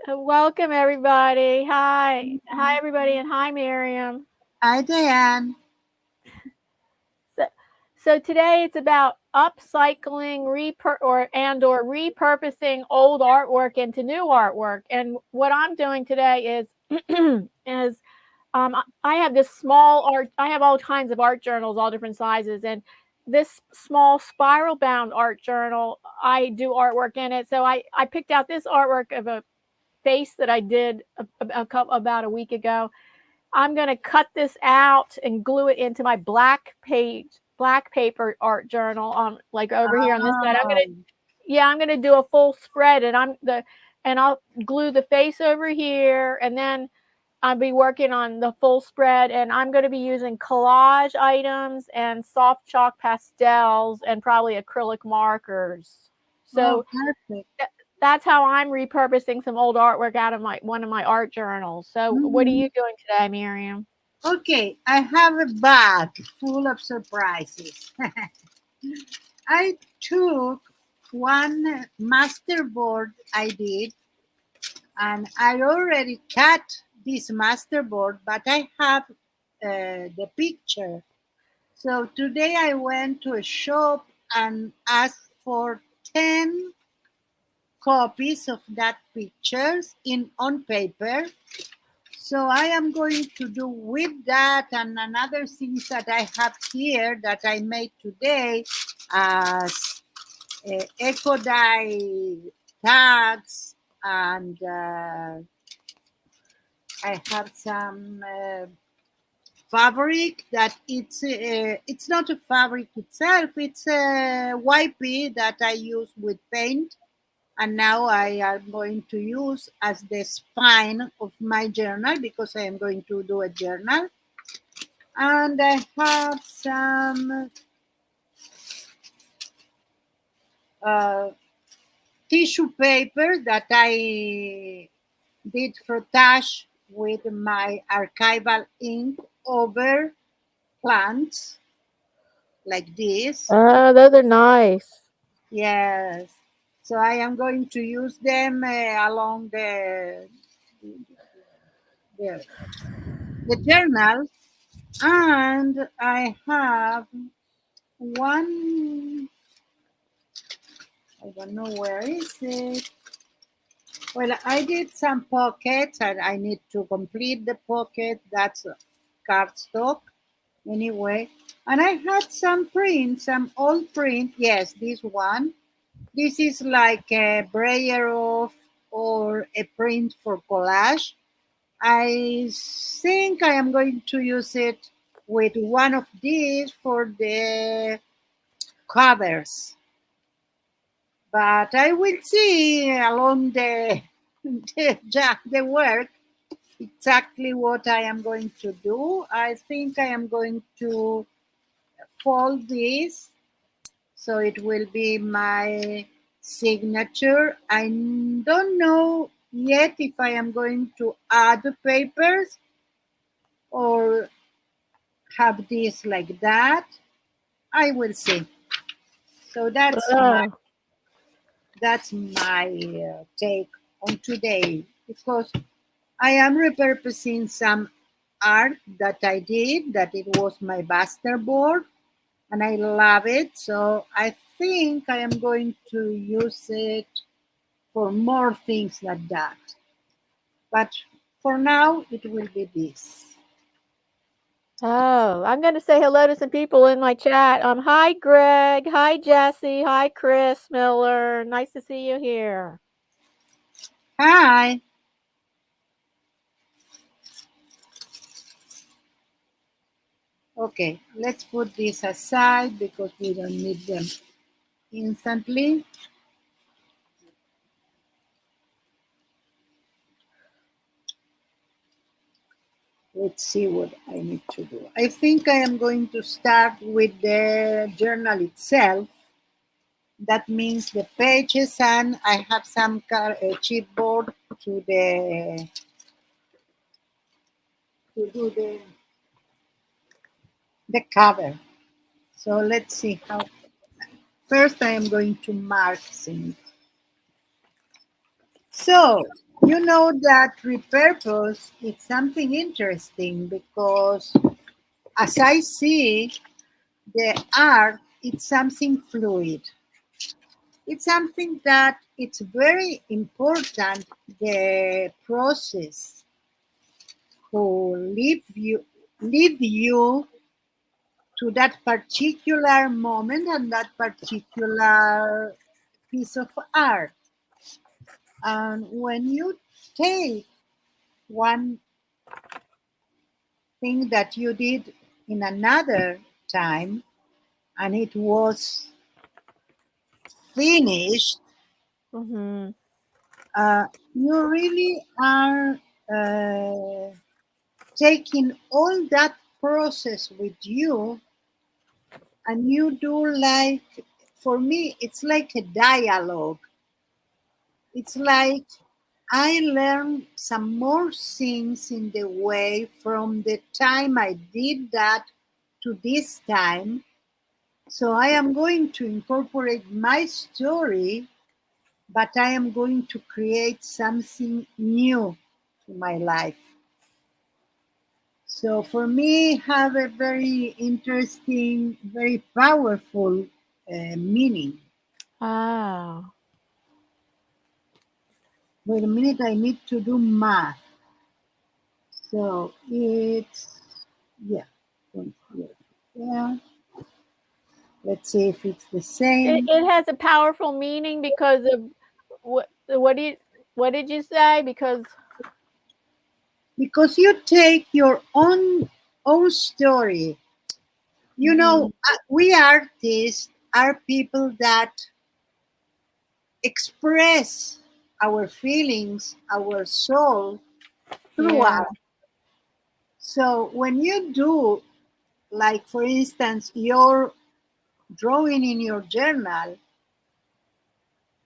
Welcome, everybody. Hi. Hi, everybody, and hi, Miriam. Hi, Diane. So, so today it's about upcycling, or repurposing old artwork into new artwork. And what I'm doing today is I have this small art. I have all kinds of art journals, all different sizes, and this small spiral bound art journal, I do artwork in it. So I picked out this artwork of a face that I did about a week ago. I'm going to cut this out and glue it into my black paper art journal on like over here on this side. Oh, I'm going to do a full spread, and I'll glue the face over here, and then I'll be working on the full spread, and I'm going to be using collage items and soft chalk pastels and probably acrylic markers. oh, So perfect. that's how I'm repurposing some old artwork out of my one of my art journals. So what are Mhm. you doing today, Miriam? Okay, I have a bag full of surprises. I took one masterboard I did, and I already cut this masterboard, but I have the picture. So today I went to a shop and asked for 10 copies of that pictures in on paper. So I am going to do with that and another things that I have here that I made today as eco dye tags, and I have some fabric that it's not a fabric itself, it's a YP that I use with paint, and now I am going to use as the spine of my journal because I am going to do a journal. And I have some uh, tissue paper that I did frottage with my archival ink over plants like this. Oh, those are nice. Yes. So I am going to use them along the, the journal. And I have one, I don't know where is it. Well, I did some pockets and I need to complete the pocket. That's cardstock anyway. And I had some print, some old print. Yes, this one. This is like a brayer off or a print for collage. I think I am going to use it with one of these for the covers. But I will see along the work exactly what I am going to do. I think I am going to fold this so it will be my signature. I don't know yet if I am going to add papers or have this like that. I will see. So Oh, that's my take on today because I am repurposing some art that I did, that it was my master board, and I love it. So I think I am going to use it for more things like that. But for now, it will be this. oh, I'm going to say hello to some people in my chat. Hi, Greg. Hi, Jesse. Hi, Chris Miller. Nice to see you here. Hi. Okay, let's put this aside because we don't need them instantly. Let's see what I need to do. I think I am going to start with the journal itself. That means the pages, and I have some chipboard to the to do the cover. So let's see how. First, I am going to mark things. So You know that repurpose is something interesting because as I see the art, it's something fluid. It's something that it's very important, the process who lead you to that particular moment and that particular piece of art. And when you take one thing that you did in another time and it was finished, Mm-hmm. you really are uh, taking all that process with you, and you do like, for me, it's like a dialogue. It's like I learned some more things in the way from the time I did that to this time. So I am going to incorporate my story, but I am going to create something new to my life. So for me, have a very interesting, very powerful meaning. Oh. Wait a minute, I need to do math. So it's, yeah, from here to there. Let's see if it's the It, same. it has a powerful meaning because of what did you say? Because Because you take your own story. You know, Mhm. we artists are people that express our feelings, our soul through Yeah. art. So when you do, like for instance, your drawing in your journal,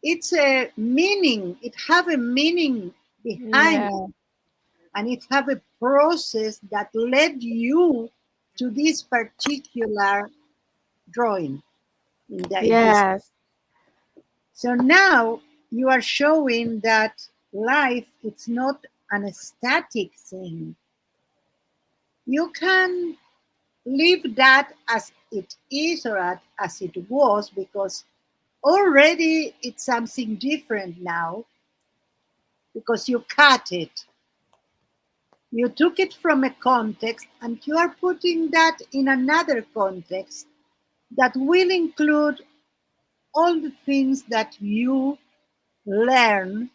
it's a meaning. It have a meaning behind Yeah. it, and it have a process that led you to this particular drawing in this. Yes. So now you are showing that life it's not an static thing. You can leave that as it is or as it was because already it's something different now because you cut it. You took it from a context and you are putting that in another context that will include all the things that you learn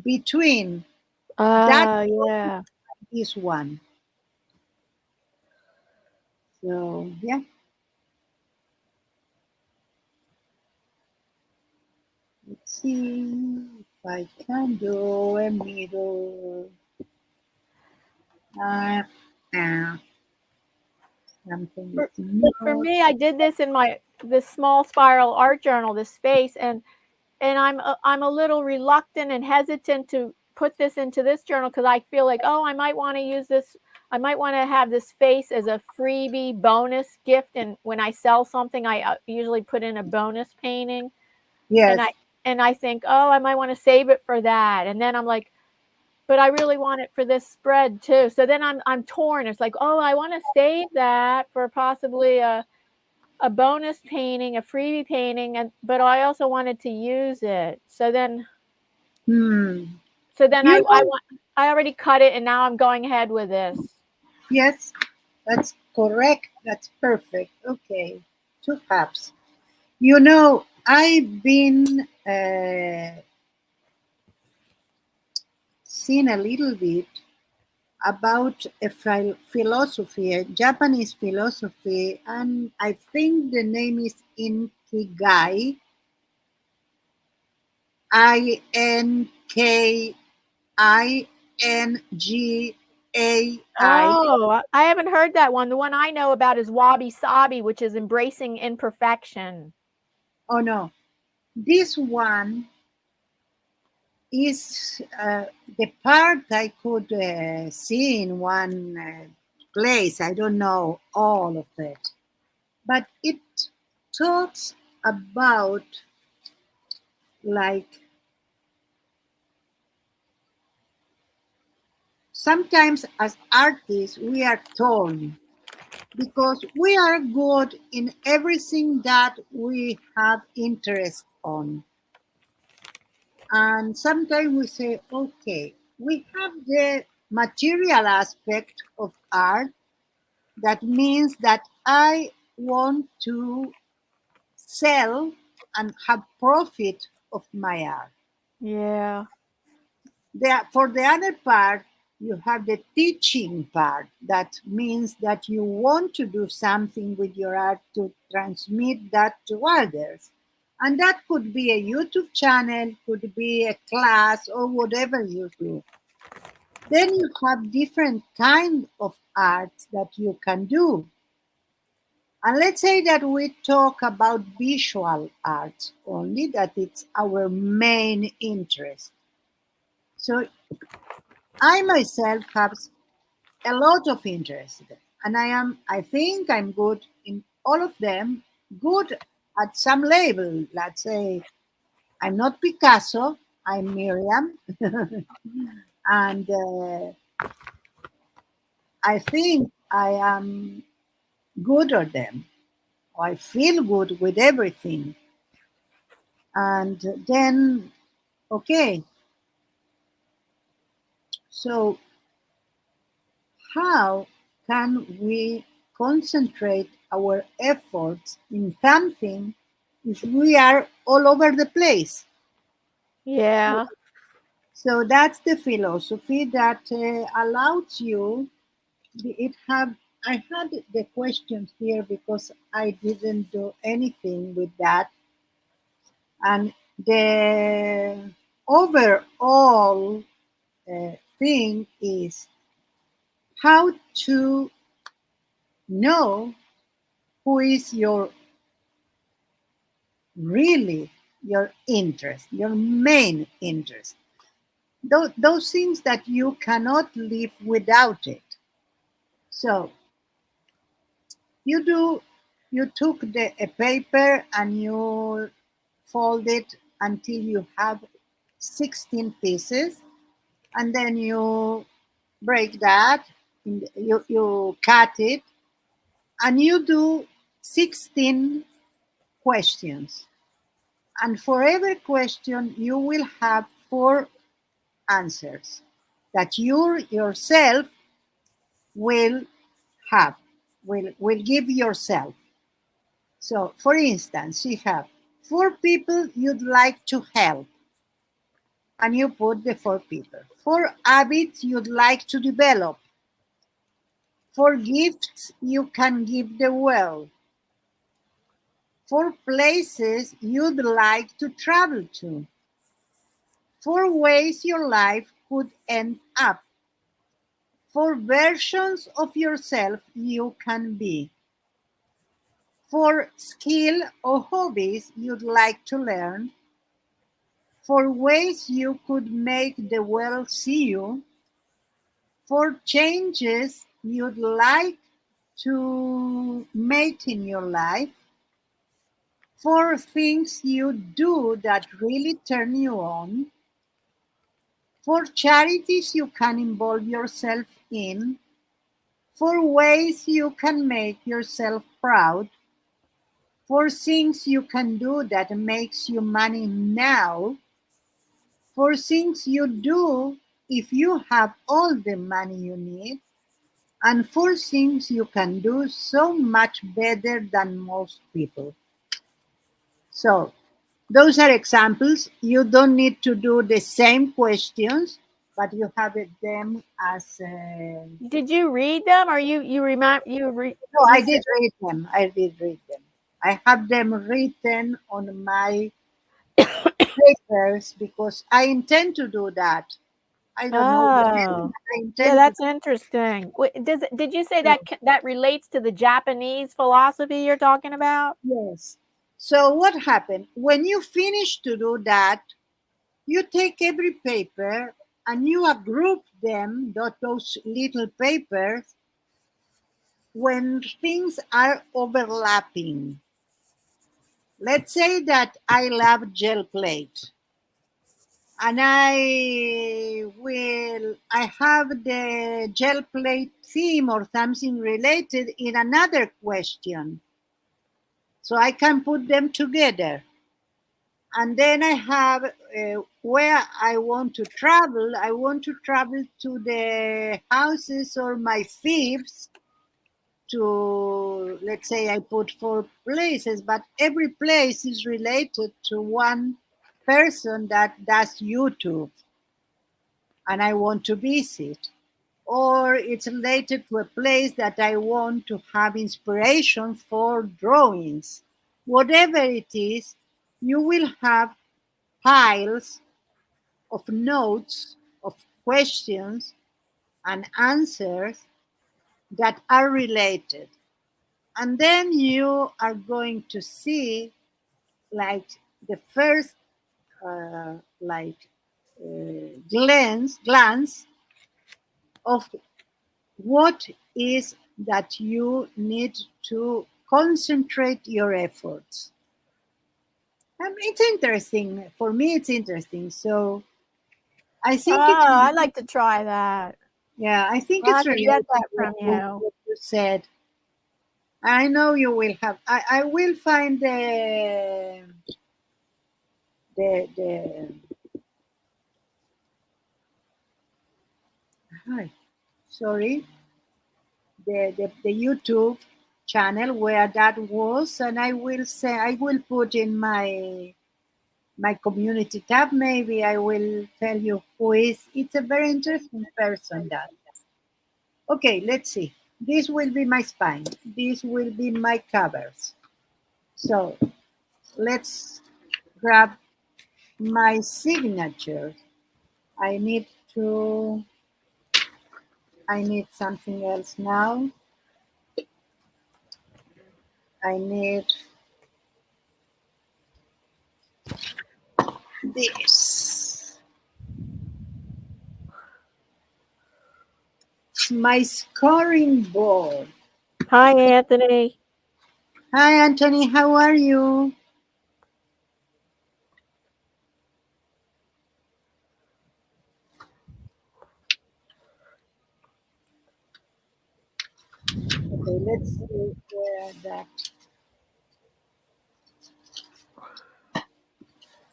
between that Yeah. is one. So yeah, let's see if I can do a middle. Uh, uh, something For, is for not. me, I did this in my this small spiral art journal, this space, and I'm a little reluctant and hesitant to put this into this journal because I feel like, oh, I might want to use this. I might want to have this face as a freebie bonus gift, and when I sell something, I usually put in a bonus painting, and Yes. I think, oh, I might want to save it for that, and then I'm like, but I really want it for this spread too. So then I'm torn. It's like, oh, I want to save that for possibly a bonus painting, a freebie painting, and but I also wanted to use it. Hmm. So then You know, I already cut it and now I'm going ahead with this. yes, that's correct. That's perfect. Okay. Two halves. You know, I've been seeing a little bit about a philosophy, a Japanese philosophy, and I think the name is Inkigai, Inkigai. Oh, I haven't heard that one. The one I know about is wabi sabi, which is embracing imperfection. Oh no, this one is the part I could see in one place. I don't know all of it, but it talks about like sometimes as artists we are torn because we are good in everything that we have interest on. And sometimes we say, okay, we have the material aspect of art. That means that I want to sell and have profit of my art. Yeah. For the other part, you have the teaching part. That means that you want to do something with your art to transmit that to others. And that could be a YouTube channel, could be a class, or whatever you do. Then you have different kind of arts that you can do. And let's say that we talk about visual arts only, that it's our main interest. So I myself have a lot of interest, and I think I'm good in all of them, good at some level. Let's say I'm not Picasso, I'm Miriam, and I think I am good at them. I feel good with everything. And then, okay, so how can we concentrate our efforts in something if we are all over the place? Yeah. So that's the philosophy that allows you. It have I had the questions here because I didn't do anything with that, and the overall thing is how to know who is your really your interest, your main interest. Those things that you cannot live without it. So you do you took a paper and you fold it until you have 16 pieces, and then you break that you cut it, and you do 16 questions, and for every question you will have four answers that you yourself will have will give yourself. So for instance, you have four people you'd like to help, and you put the four people. Four habits you'd like to develop. Four gifts you can give the world. Four places you'd like to travel to. Four ways your life could end up. Four versions of yourself you can be. Four skill or hobbies you'd like to learn. Four ways you could make the world see you. Four changes you'd like to make in your life. Four things you do that really turn you on. Four charities you can involve yourself in. Four ways you can make yourself proud. Four things you can do that makes you money now. Four things you do if you have all the money you need. And four things you can do so much better than most people. So those are examples. You don't need to do the same questions, but you have them as. Did you read them, or you remind you No, you I said? did read them. I did read them. I have them written on my papers because I intend to do that. I don't know when, Oh, but I yeah, intend to that's do interesting. Did you say so. that relates to the Japanese philosophy you're talking about? Yes. So what happened when you finish to do that? You take every paper and you group them, those little papers, when things are overlapping. Let's say that I love gel plate. And I have the gel plate theme or something related in another question. So I can put them together. And then I have where I want to travel. I want to travel to the houses or my fiefs to, let's say I put 4 places, but every place is related to one person that does YouTube and I want to visit. Or it's related to a place that I want to have inspiration for drawings. Whatever it is, you will have piles of notes, of questions and answers that are related. And then you are going to see like the first like glance of what is that you need to concentrate your efforts. It's interesting. For me, it's interesting. So I Oh, think it's, I'd like to try that. yeah, I think I'll it's have to get related that to from you. what you said. I know you will have. I will find the hi, sorry, the YouTube channel where that was, and I will say I will put in my community tab. Maybe I will tell you who is. It's a very interesting person. That okay. Let's see. This will be my spine. This will be my covers. So let's grab my signature. I need to. I need something else now. I need this. My scoring board. Hi, Anthony. Hi, Anthony. How are you? Okay, let's see where that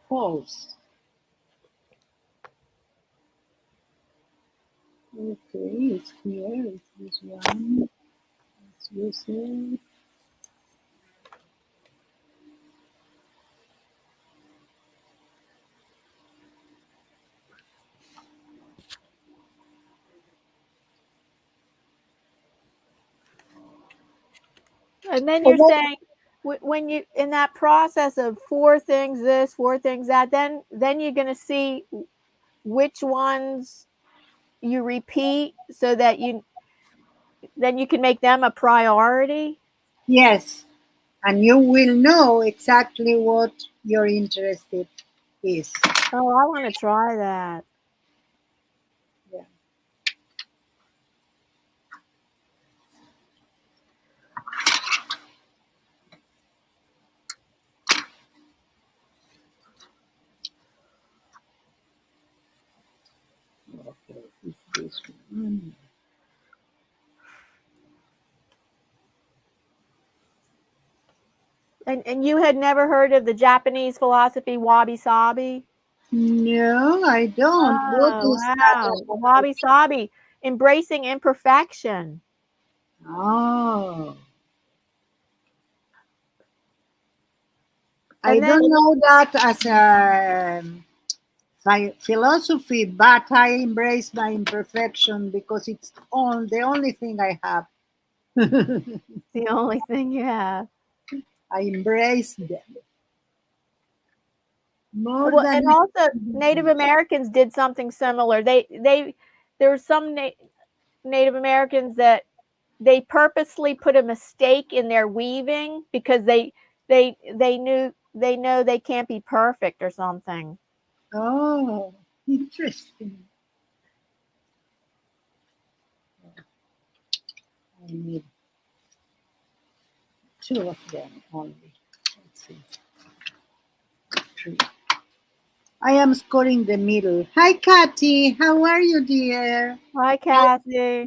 falls. Okay, it's here. It's this one. Let's use it. And then Oh, you're saying when you in that process of 4 things this, 4 things that, then you're going to see which ones you repeat so that you can make them a priority. yes, and you will know exactly what your interest is. Oh, I want to try that. Yeah. Okay, it's this one. And you had never heard of the Japanese philosophy wabi sabi? No, I don't. What Oh, is that wow. about? Wabi sabi, embracing imperfection. Oh, I And then don't know that as a philosophy, but I embrace my imperfection because it's the only thing I have. the only thing you have. I embrace them more Well, and than. also Native Americans did something similar. There were some Native Americans that they purposely put a mistake in their weaving because they know they can't be perfect or something. Oh, interesting. I need 2 of them only. Let's see. 3. I am scoring the middle. Hi, Kathy. How are you, dear? Hi, Kathy.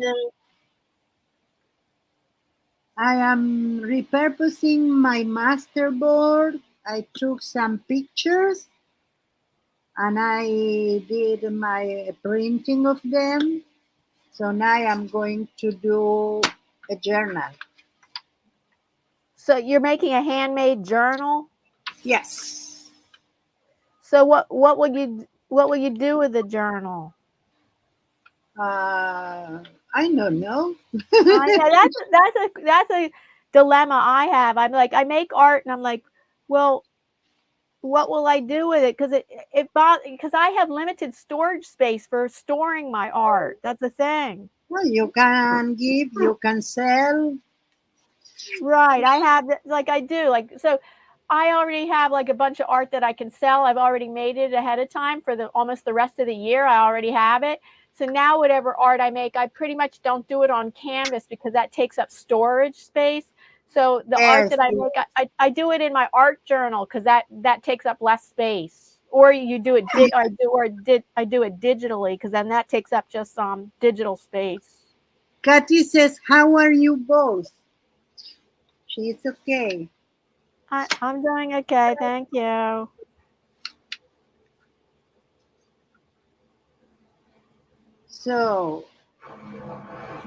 I am repurposing my masterboard. I took some pictures and I did my printing of them. So now I'm going to do a journal. So you're making a handmade journal? Yes. So what will you do with the journal? I don't know. I know that's a dilemma I have. I'm like, I make art and I'm like, well, what will I do with it? Because I have limited storage space for storing my art. That's the thing. Well, you can give, you can sell. Right. I have like I do like so. I already have like a bunch of art that I can sell. I've already made it ahead of time for the almost the rest of the year. I already have it. So now whatever art I make, I pretty much don't do it on canvas because that takes up storage space. So the art Yes, that I make, I do it in my art journal because that takes up less space. Or you do it I do it digitally because then that takes up just digital space. Kathy says, how are you both? She's okay. I'm doing okay, thank you. So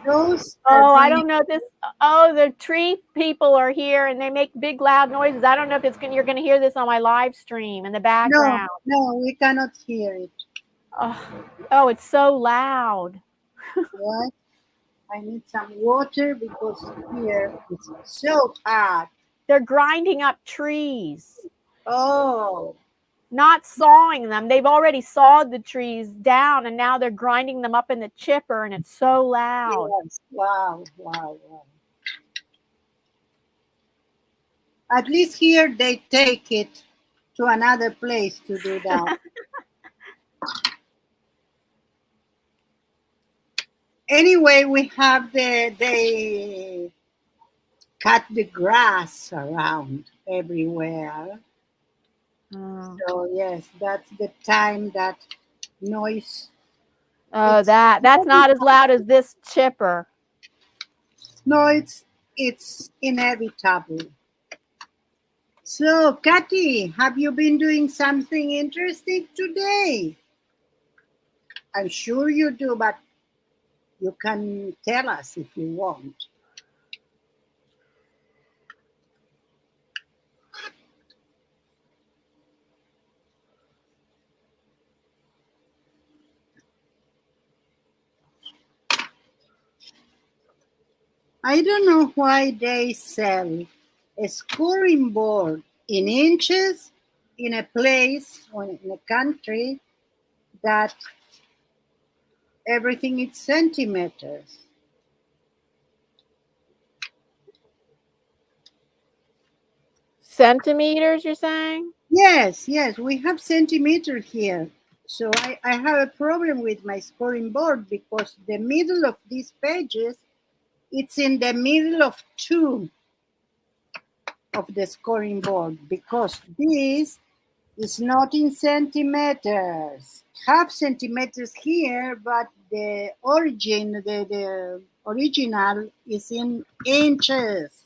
those are Oh, I being, don't know this. Oh, the tree people are here and they make big loud noises. I don't know if you're going to hear this on my live stream in the no, background. no, we cannot hear it. Oh, it's so loud. What? I need some water because here it's so hot. They're grinding up trees, Oh, not sawing them. They've already sawed the trees down and now they're grinding them up in the chipper and it's so loud. yes. Wow, wow, wow. At least here they take it to another place to do that. Anyway, we have they cut the grass around everywhere. Oh, So yes, that's the time that noise. oh It's that's not as loud as this chipper. no, it's inevitable. So, Kathy, have you been doing something interesting today? I'm sure you do, but you can tell us if you want. I don't know why they sell a scoring board in inches in a place or in a country that everything is centimeters. Centimeters, you're saying? Yes, yes, we have centimeter here. So I have a problem with my scoring board because the middle of these pages, it's in the middle of two of the scoring board because this is not in centimeters. Half centimeters here, but the original is in inches.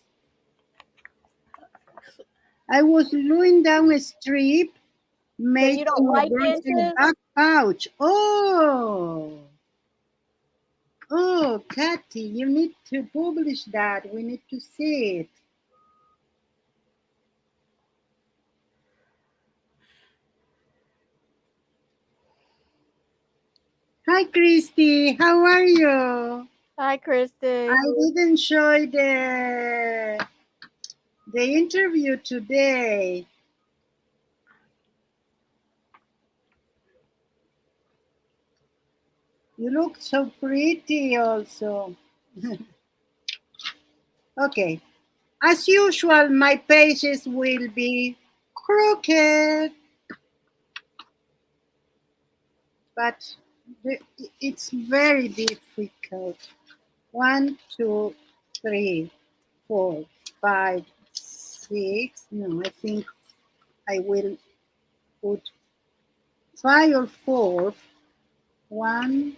I was gluing down a strip, So you don't making a like grocery inches? bag pouch. Oh, Kathy, you need to publish that. We need to see it. Hi, Christy. How are you? Hi, Christy. I didn't show the interview today. You look so pretty also. Okay. As usual, my pages will be crooked, but it's very difficult. 1, 2, 3, 4, 5, 6. No, I think I will put 5 or 4. 1,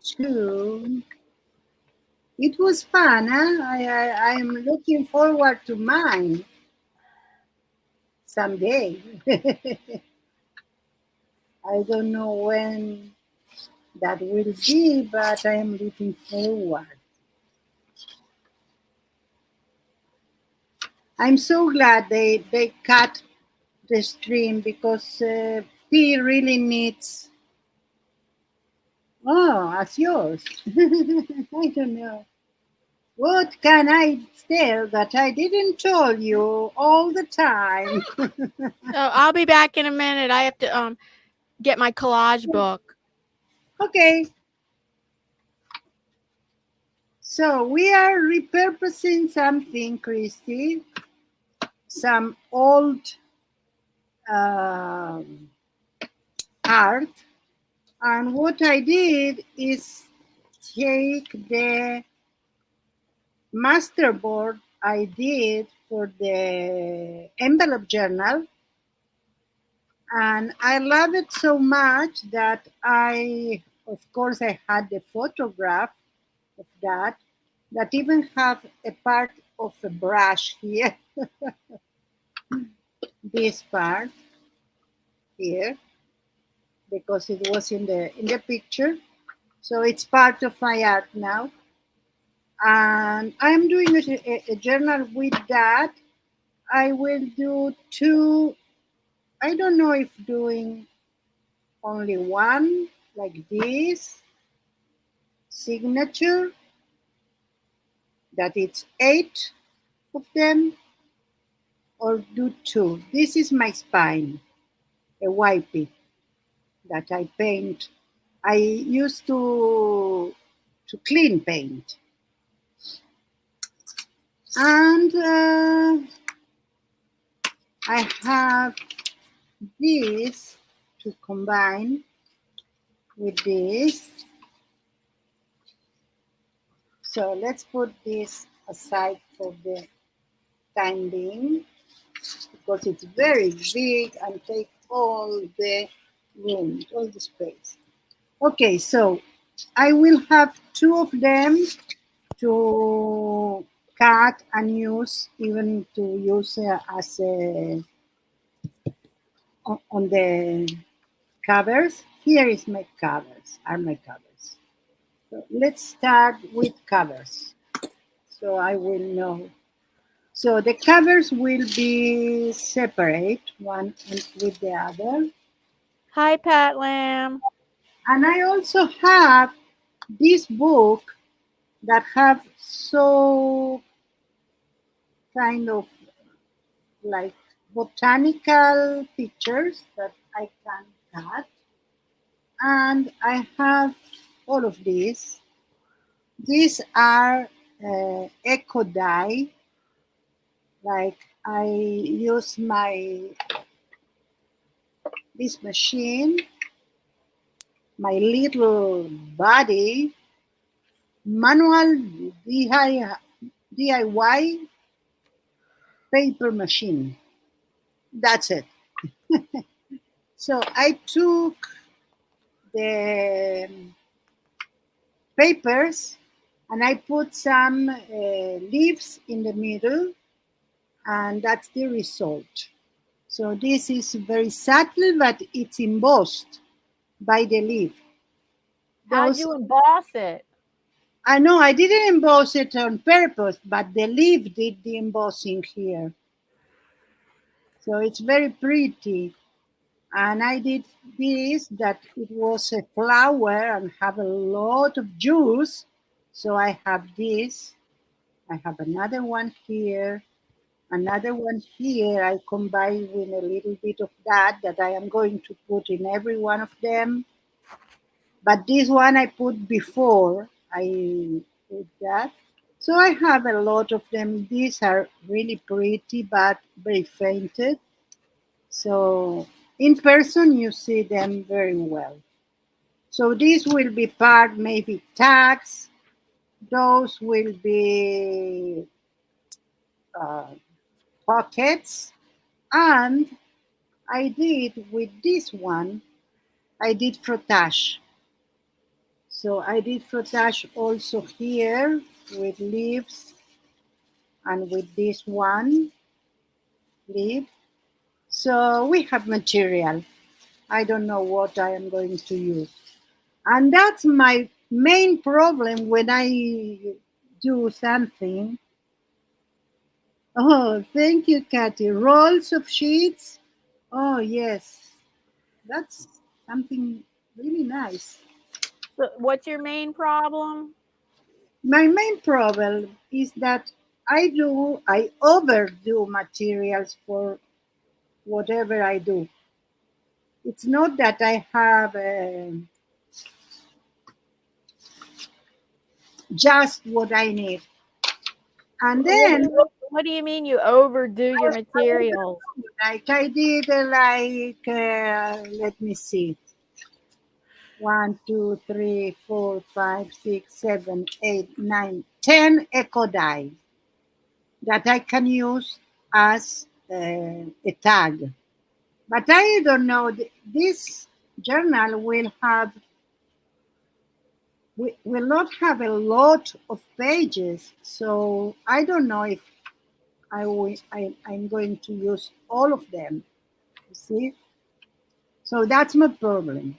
2. It was fun, huh? I'm looking forward to mine someday. I don't know when that will be, but I am looking forward. I'm so glad they cut the stream because P really needs. Oh, as yours. I don't know. What can I tell that I didn't tell you all the time? So I'll be back in a minute. I have to get my collage book. Okay, so we are repurposing something, Christy. Some old um, art, and what I did is take the masterboard I did for the envelope journal, and I love it so much that of course, I had the photograph of that even have a part of a brush here, this part here, because it was in the picture. So it's part of my art now, and I'm doing a journal with that. I will do two. I don't know if doing only one like this signature, that it's 8 of them, or do two. This is my spine, a wipey that I paint. I used to clean paint, and I have this to combine with this. So let's put this aside for the time being because it's very big and take all the room, all the space. Okay, so I will have two of them to cut and use, even to use as a, on the covers. Here is my covers, are my covers. So let's start with covers. So I will know. So the covers will be separate, one with the other. Hi, Pat Lamb. And I also have this book that have so kind of like botanical pictures that I can cut. And I have all of these. These are eco dye. Like I use this machine, my little body manual DIY paper machine. That's it. So I took the papers and I put some leaves in the middle, and that's the result. So this is very subtle, but it's embossed by the leaf. How'd Those you emboss it? I know I didn't emboss it on purpose, but the leaf did the embossing here. So it's very pretty. And I did this that it was a flower and have a lot of juice. So I have this. I have another one here, another one here. I combine with a little bit of that I am going to put in every one of them. But this one I put before I put that. So I have a lot of them. These are really pretty, but very fainted. So in person, you see them very well. So these will be part, maybe tags. Those will be uh, pockets. And I did with this one, I did frottage. So I did frottage also here with leaves and with this one leaf. So we have material. I don't know what I am going to use. And that's my main problem when I do something. Oh, thank you, Kathy. Rolls of sheets. Oh, yes. That's something really nice. So what's your main problem? My main problem is that I overdo materials for whatever I do. It's not that I have just what I need. And then What do you mean you overdo your materials? like I did let me see, 1, 2, 3, 4, 5, 6, 7, 8, 9, 10 eco dye that I can use as a tag. But I don't know. This journal will not have a lot of pages, so I don't know if I'm going to use all of them. You see, so that's my problem.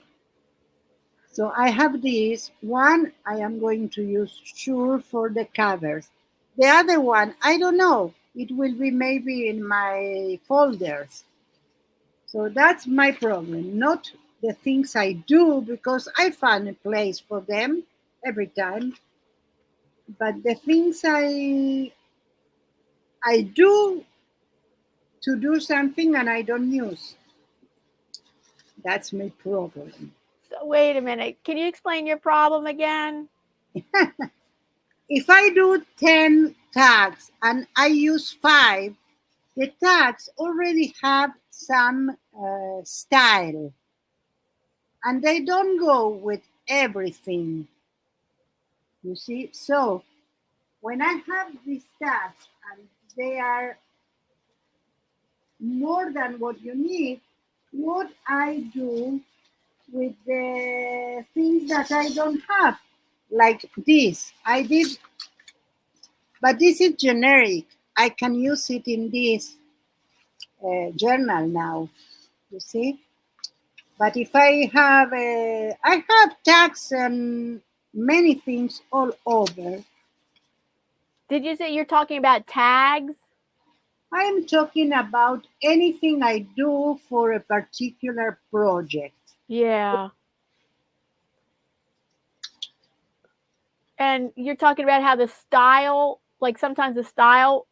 So I have this one. I am going to use sure for the covers. The other one, I don't know. It will be maybe in my folders. So that's my problem, not the things I do because I find a place for them every time. But the things I do to do something and I don't use, that's my problem. So wait a minute. Can you explain your problem again? If I do 10 tags and I use 5, the tags already have some style and they don't go with everything. You see, so when I have these tags and they are more than what you need, what I do with the things that I don't have, like this, I did, but this is generic. I can use it in this journal now. You see, but if I have tags and many things all over. Did you say you're talking about tags? I'm talking about anything I do for a particular project. Yeah. And you're talking about how the style, like sometimes the style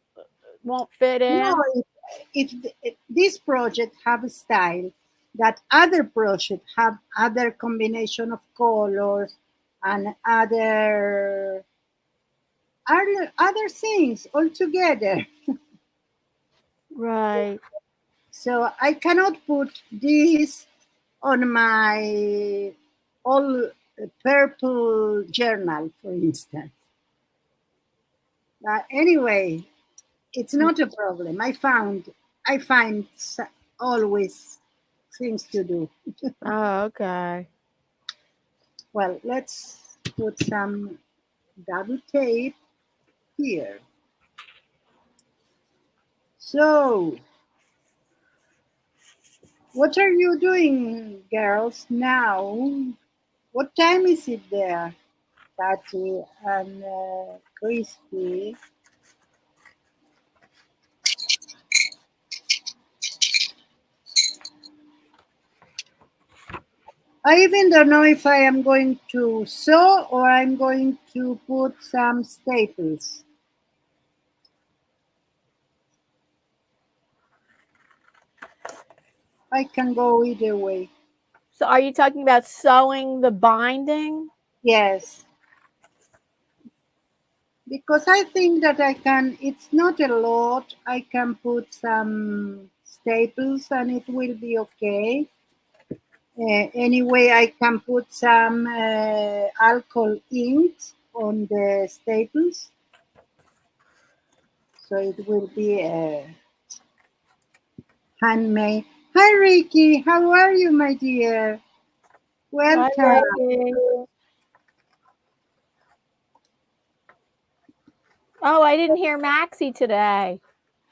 won't fit No, in. if this project have a style that other projects have other combination of colors and other things altogether. Right. So I cannot put this on my all purple journal, for instance. But anyway, it's not a problem. I find always things to do. Oh, okay. Well, let's put some double tape here. So, what are you doing, girls, now? What time is it there, Patty and Christy? I even don't know if I am going to sew or I'm going to put some staples. I can go either way. So are you talking about sewing the binding? Yes, because I think that it's not a lot. I can put some staples and it will be okay. Anyway, I can put some alcohol inks on the staples. So it will be handmade. Hi, Ricky. How are you, my dear? Hi, Welcome. Ricky. Oh, I didn't hear Maxie today.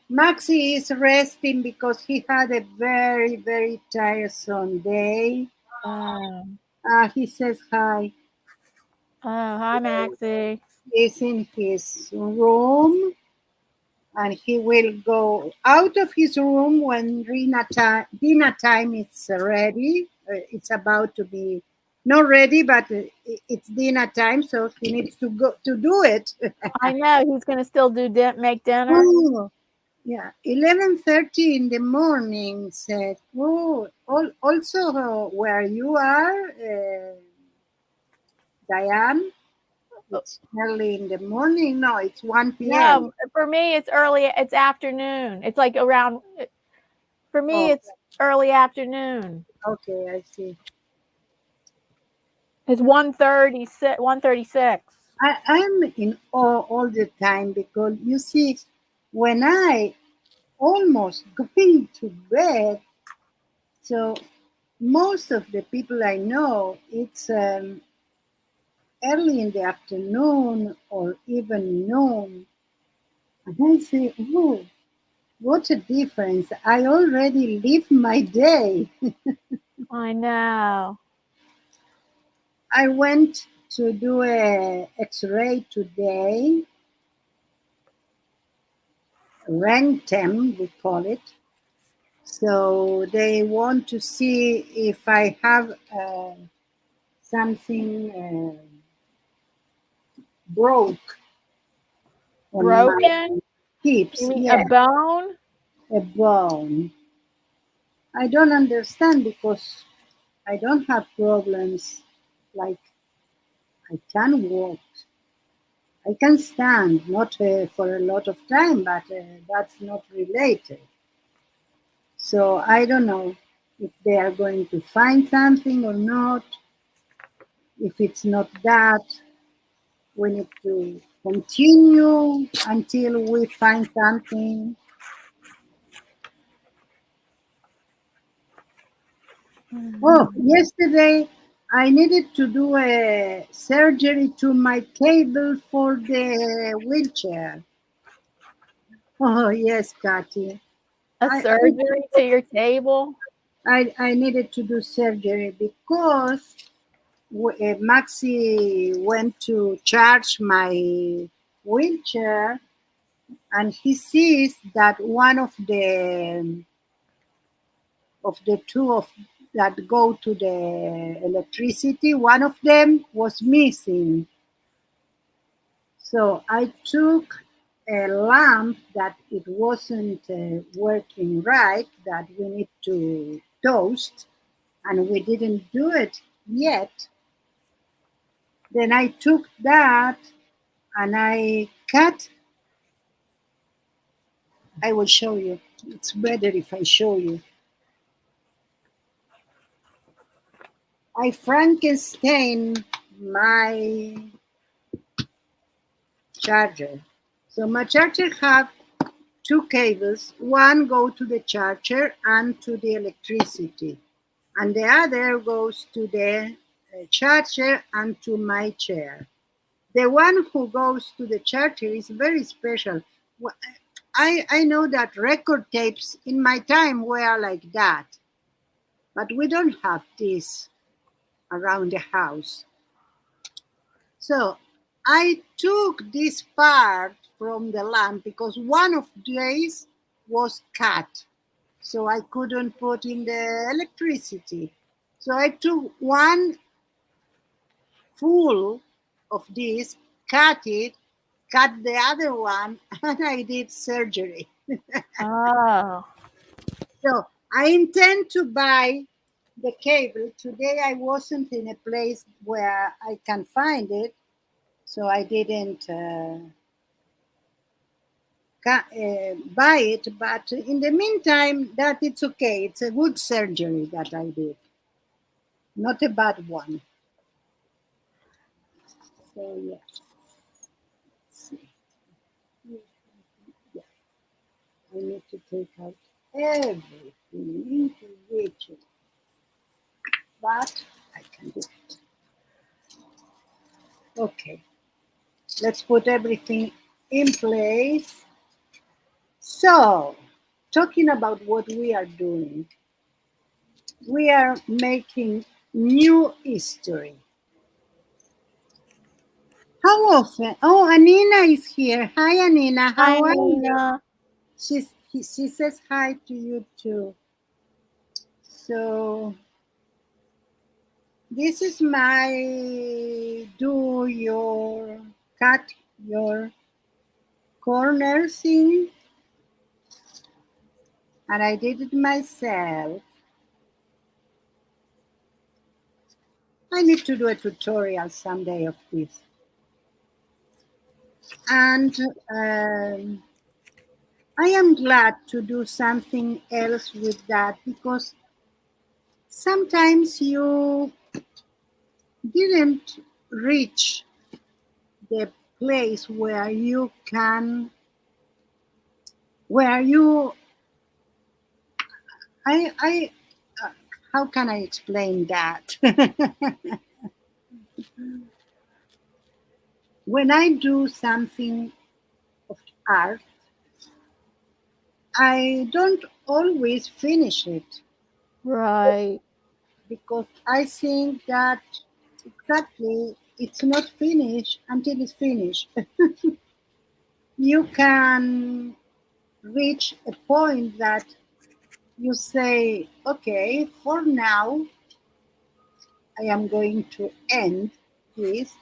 Maxie is resting because he had a very, very tiresome day. Oh, He says hi. hi, Maxie. He's in his room and he will go out of his room when dinner time is ready. It's about to be not ready, but it's dinner time, so he needs to go to do it. I know he's going to still make dinner. Oh, yeah, 11:30 in the morning. Said, oh, also where you are, Diane. It's early in the morning. No, it's 1 p.m. No, for me, it's early. It's afternoon. It's like around, for me, Oh, it's early afternoon. okay, I see. It's 1:36. 1:36. I'm in awe all the time because you see, when I almost going to bed, so most of the people I know, it's early in the afternoon or even noon. And I say, oh, what a difference. I already live my day. I know. I went to do a X-ray today, Rentem, we call it. So they want to see if I have something broke on my Broken? hips. You mean a Yeah, bone? a bone. I don't understand because I don't have problems like I can walk. I can stand, not for a lot of time, but that's not related. So I don't know if they are going to find something or not. If it's not that, we need to continue until we find something. Oh, yesterday I needed to do a surgery to my cable for the wheelchair. Oh, yes, Kathy. A I, surgery to your table? I needed to do surgery because Maxi went to charge my wheelchair and he sees that one of the two of that go to the electricity, one of them was missing. So I took a lamp that it wasn't working right, that we need to toast, and we didn't do it yet. Then I took that and I cut. I will show you. It's better if I show you. I Frankenstein my charger. So my charger have two cables. One go to the charger and to the electricity, and the other goes to the charger and to my chair. The one who goes to the charger is very special. I know that record tapes in my time were like that, but we don't have this around the house. So I took this part from the lamp because one of these was cut. So I couldn't put in the electricity. So I took one full of this, cut it, cut the other one, and I did surgery. Oh. So I intend to buy the cable. Today I wasn't in a place where I can find it, so I didn't buy it. But in the meantime, that it's okay. It's a good surgery that I did, not a bad one. So yeah, let's see. Yeah, I need to take out. everything individually. But I can do it. Okay, let's put everything in place. So, talking about what we are doing, we are making new history. How often? Oh, Anina is here. Hi, Anina. Hi, How are you? Nina. She says hi to you too. So, this is my do your cut your corner thing, and I did it myself. I need to do a tutorial someday of this. And I am glad to do something else with that because sometimes you didn't reach the place where you can, where you, I how can I explain that? When I do something of art, I don't always finish it Right. because I think that exactly it's not finished until it's finished. You can reach a point that you say, okay, for now, I am going to end this,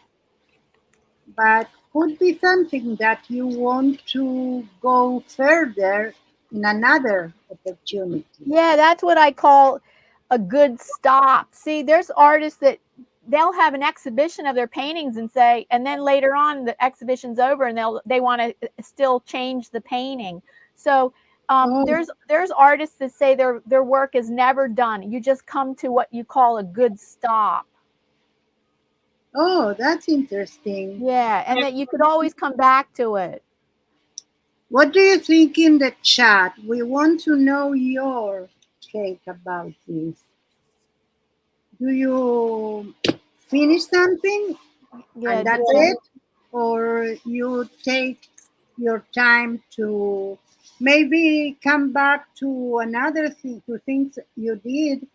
but could be something that you want to go further in another opportunity. Yeah, that's what I call a good stop. See, there's artists that they'll have an exhibition of their paintings and say, and then later on the exhibition's over and they want to still change the painting. So Oh, there's artists that say their work is never done. You just come to what you call a good stop. oh, that's interesting. Yeah, and that you could always come back to it. What do you think in the chat? We want to know your take about this. Do you finish something Yeah, and that's it? Or you take your time to maybe come back to another thing, to things you did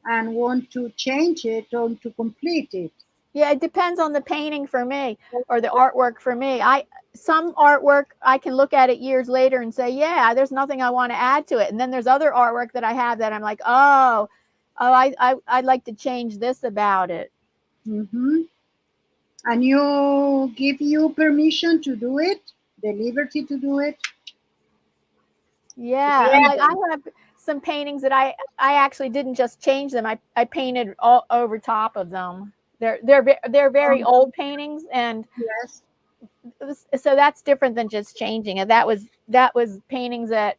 and want to change it or to complete it? Yeah, it depends on the painting for me or the artwork for me. I some artwork I can look at it years later and say, yeah, there's nothing I want to add to it. And then there's other artwork that I have that I'm like, I'd like to change this about it. Hmm. And you give you permission to do it, the liberty to do it? Yeah, like I have some paintings that I actually didn't just change them. I painted all over top of them. They're very Um, old paintings, and yes. so that's different than just changing it. That was paintings that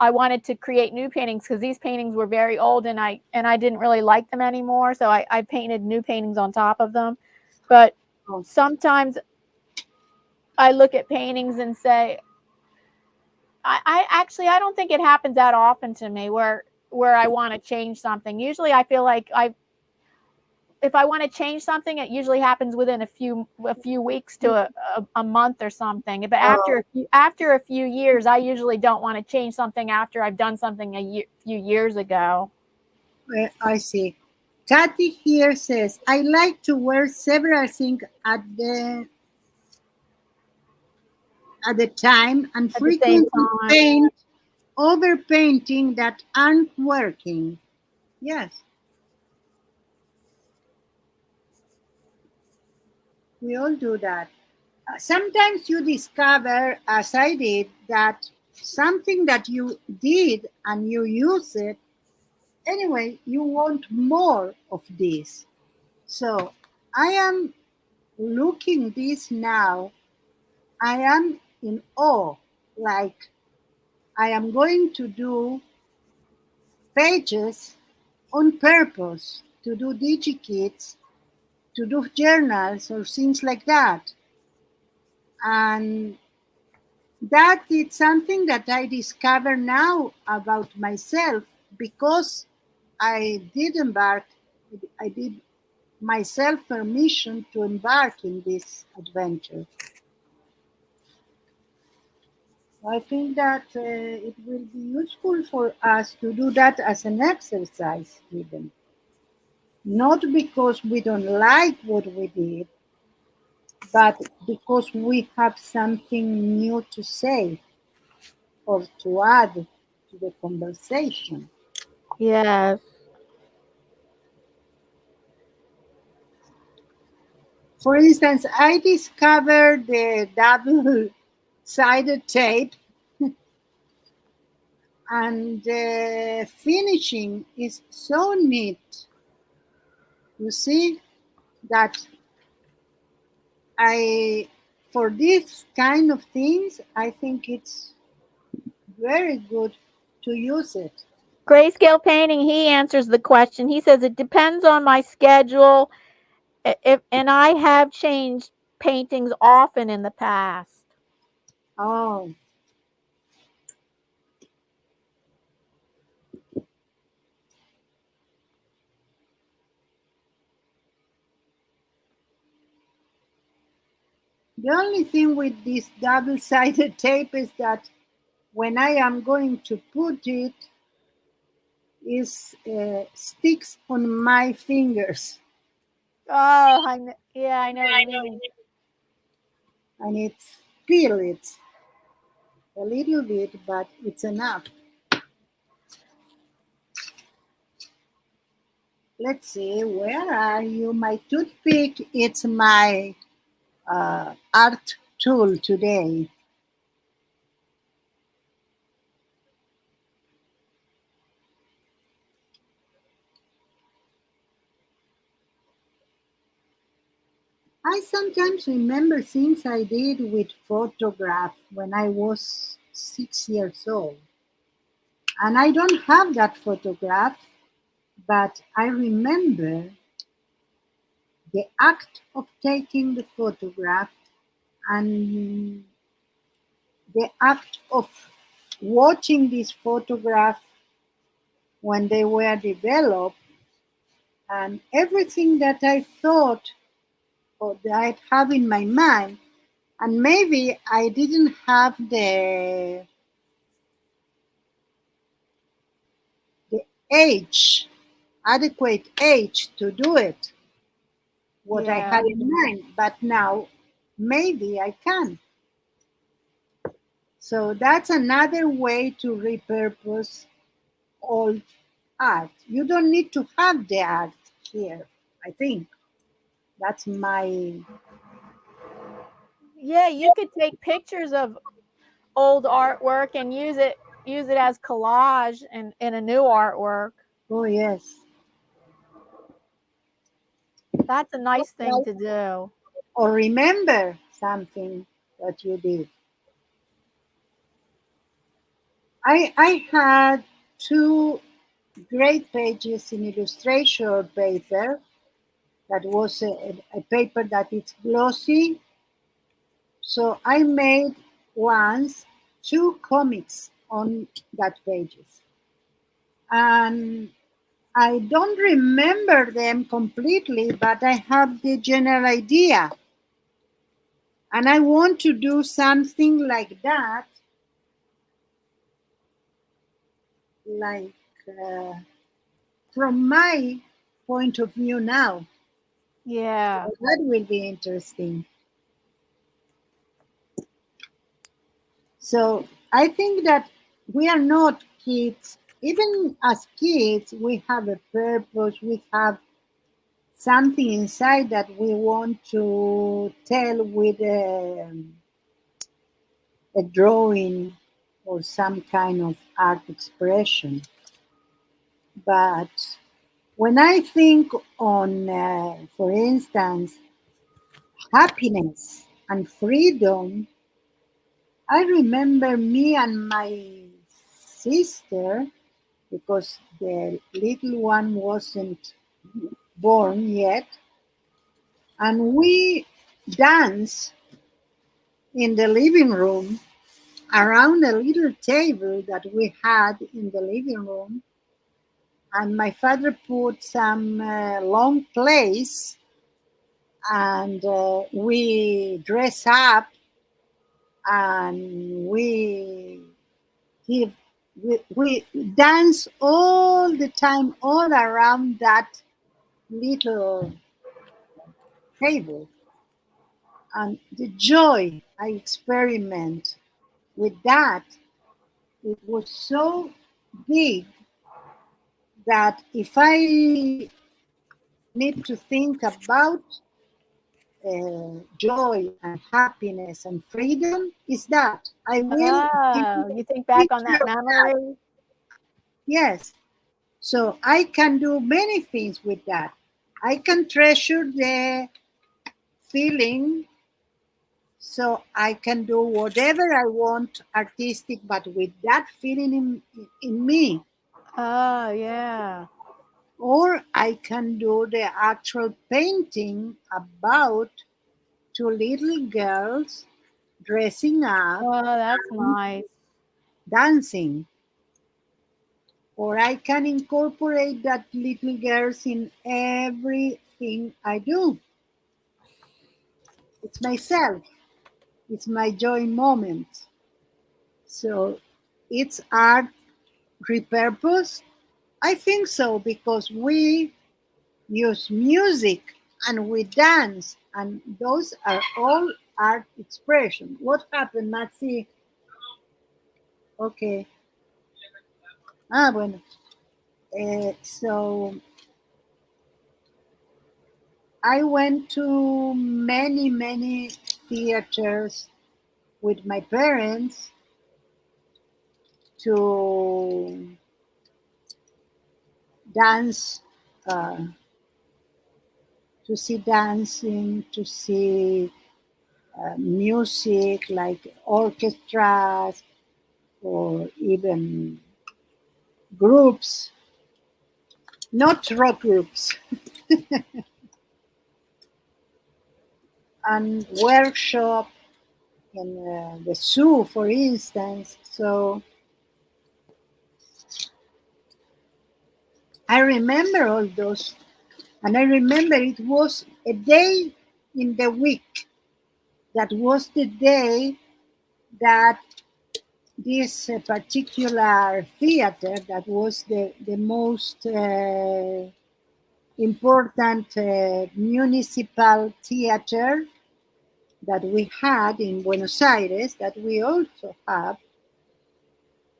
I wanted to create new paintings because these paintings were very old and I didn't really like them anymore. So I painted new paintings on top of them. But Oh, sometimes I look at paintings and say, I actually I don't think it happens that often to me where I want to change something. Usually I feel like I if I want to change something, it usually happens within a few weeks to a month or something. But oh, after a few years, I usually don't want to change something after I've done something few years ago. I see. Kathy here says, I like to wear several things at the time and At the same frequently time. paint over painting that aren't working. Yes, we all do that. Sometimes you discover, as I did, that something that you did and you use it, anyway, you want more of this. So I am looking this now. I am in awe, like I am going to do pages on purpose to do digikits, to do journals or things like that. And that is something that I discover now about myself because I did myself permission to embark in this adventure. I think that it will be useful for us to do that as an exercise, even. Not because we don't like what we did, but because we have something new to say or to add to the conversation. Yes. For instance, I discovered the double sided tape, and the finishing is so neat. You see that I, for this kind of things, I think it's very good to use it. Grayscale painting, he answers the question. He says it depends on my schedule. If and I have changed paintings often in the past. Oh, the only thing with this double sided tape is that when I am going to put it, is sticks on my fingers, Oh, yeah, I know what you mean. and it's peel it a little bit, but it's enough. Let's see, where are you? My toothpick, it's my art tool today. I sometimes remember things I did with photograph when I was 6 years old. And I don't have that photograph, but I remember the act of taking the photograph and the act of watching this photograph when they were developed, and everything that I thought or that I have in my mind. And maybe I didn't have the age, adequate age to do it, what I Yeah. had in mind, but now maybe I can. So that's another way to repurpose old art. You don't need to have the art here, I think. That's my, Yeah, you could take pictures of old artwork and use it as collage in a new artwork. oh yes. That's a nice thing to do. Or remember something that you did. I had two great pages in illustration paper that was a paper that it's glossy. So I made once two comics on that pages. And I don't remember them completely, but I have the general idea. And I want to do something like that, like from my point of view now. Yeah. That will be interesting. So I think that we are not kids. Even as kids, we have a purpose. We have something inside that we want to tell with a drawing or some kind of art expression. But when I think on, for instance, happiness and freedom, I remember me and my sister, because the little one wasn't born yet, and we danced in the living room around a little table that we had in the living room, and my father put some long plays, and we dress up, and give we dance all the time all around that little table, and the joy I experiment with that, it was so big that if I need to think about joy and happiness and freedom, is that I will give you Oh, you think a back on picture that of that. memory? Yes. So I can do many things with that. I can treasure the feeling, so I can do whatever I want artistic, but with that feeling in me. Oh, yeah. Or I can do the actual painting about two little girls dressing up Oh, that's and nice. dancing. Or I can incorporate that little girls in everything I do. It's myself. It's my joy moment. So it's art repurposed. I think so because we use music and we dance, and those are all art expression. What happened, Maxi? Okay. Ah, bueno. So I went to many, many theaters with my parents to dance, uh, to see dancing, to see music like orchestras or even groups, not rock groups, and workshop in the zoo, for instance. So I remember all those, and I remember it was a day in the week that was the day that this particular theater, that was the most important municipal theater that we had in Buenos Aires, that we also have.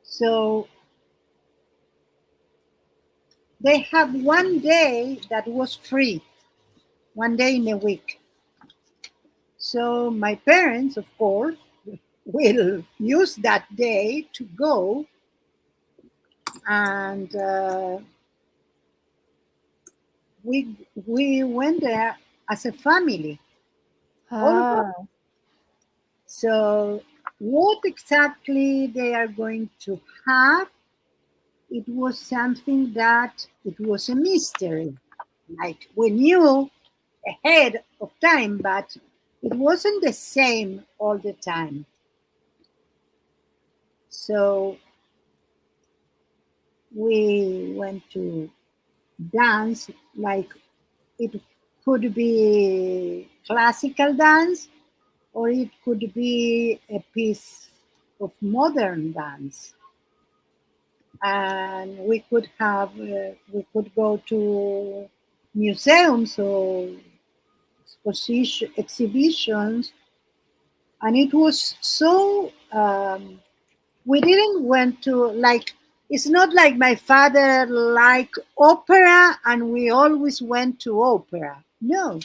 So they have one day that was free, one day in a week. So my parents, of course, will use that day to go, and we went there as a family, all of us. Oh, So what exactly they are going to have, it was something that it was a mystery. Like we knew ahead of time, but it wasn't the same all the time. So we went to dance, like it could be classical dance or it could be a piece of modern dance. And we could go to museums or exhibitions, and it was so we didn't went to, like, it's not like my father liked opera and we always went to opera. No,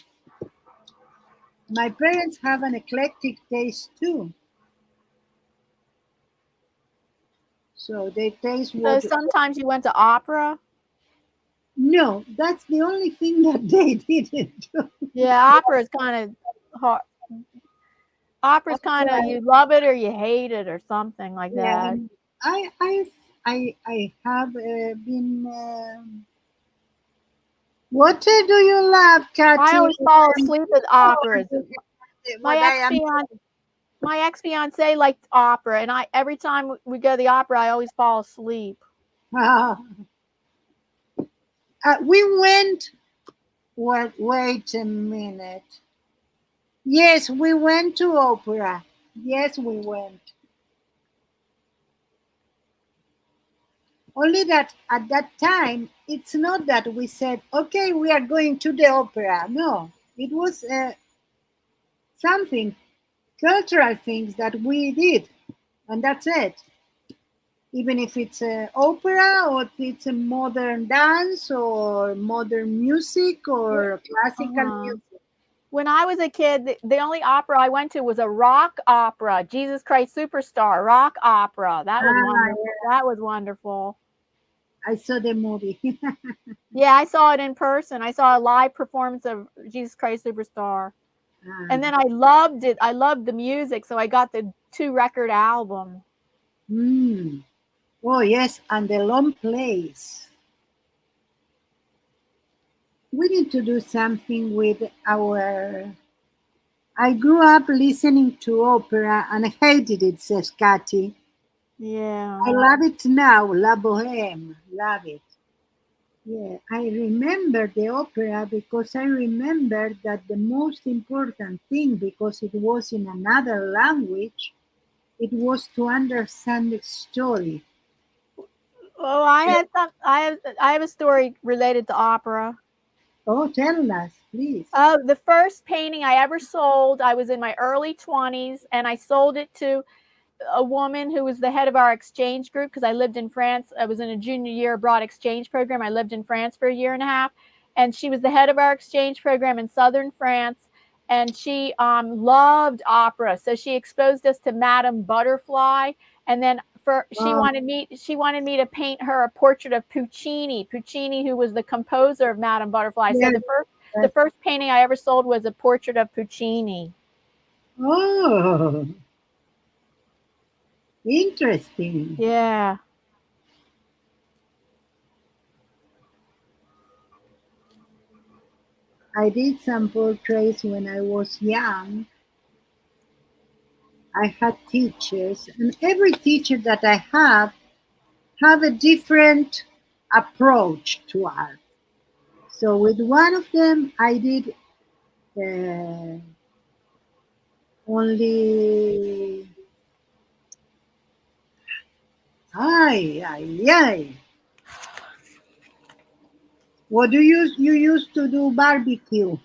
my parents have an eclectic taste too, so they taste so what. sometimes you went to opera? No, that's the only thing that they didn't do. Yeah, opera is kind of hard. Opera's kind of Opera, you love it or you hate it or something like yeah, that. and I have been. What do you love, I Katy? always fall asleep at operas. My What I am. ex-fiance My ex-fiance liked opera, and every time we go to the opera, I always fall asleep. Uh, we went. Wait a minute. Yes, we went to opera. Yes, we went. Only that at that time, it's not that we said, okay, we are going to the opera. No, it was something, cultural things that we did, and that's it. Even if it's opera or if it's a modern dance or modern music or classical Uh-huh. music. When I was a kid, the only opera I went to was a rock opera, Jesus Christ Superstar rock opera. That was Ah, wonderful. yeah, That was wonderful. I saw the movie. Yeah, I saw it in person. I saw a live performance of Jesus Christ Superstar. Ah, And then I loved it. I loved the music, so I got the 2 record album. mm. Oh, yes, and the long plays. We need to do something with our. I grew up listening to opera and hated it, says Katy. I Yeah. love it now, La Boheme, love it. Yeah, I remember the opera because I remember that the most important thing, because it was in another language, it was to understand the story. Oh, I have a story related to opera. Oh, tell us, please. Oh, the first painting I ever sold, I was in my early 20s and I sold it to a woman who was the head of our exchange group because I lived in France. I was in a junior year abroad exchange program. I lived in France for a year and a half, and she was the head of our exchange program in southern France. And she loved opera, so she exposed us to Madame Butterfly. And then Oh, she wanted me to paint her a portrait of Puccini, who was the composer of Madame Butterfly. So yes. the first painting I ever sold was a portrait of Puccini. Oh, interesting. Yeah. I did some portraits when I was young. I had teachers, and every teacher that I have a different approach to art. So with one of them, I did uh, only. Ay, ay, ay. What do you used to do barbecue?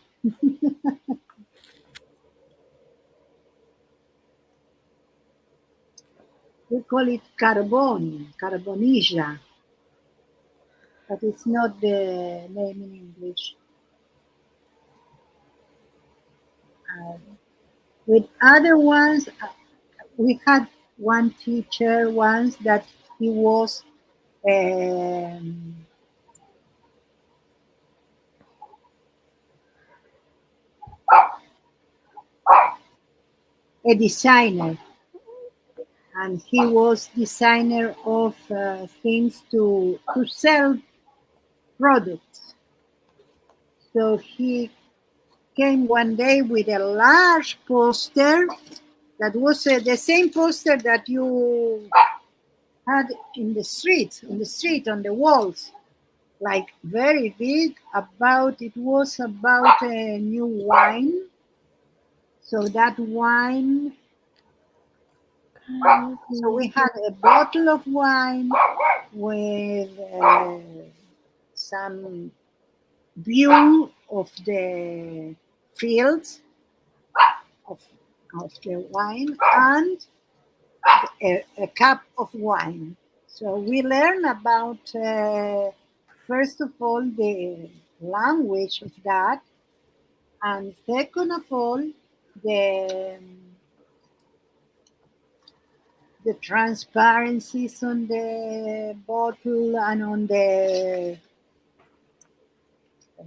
We call it carbonisia, but it's not the name in English. Uh, with other ones, we had one teacher once that he was um, a designer, and he was designer of things to sell products. So he came one day with a large poster that was the same poster that you had in the street on the walls, like very big. About it was about a new wine. So that wine. So we had a bottle of wine with some view of the fields of, of the wine and a cup of wine. So we learn about, first of all, the language of that, and second of all, the, the transparencies on the bottle and on the uh,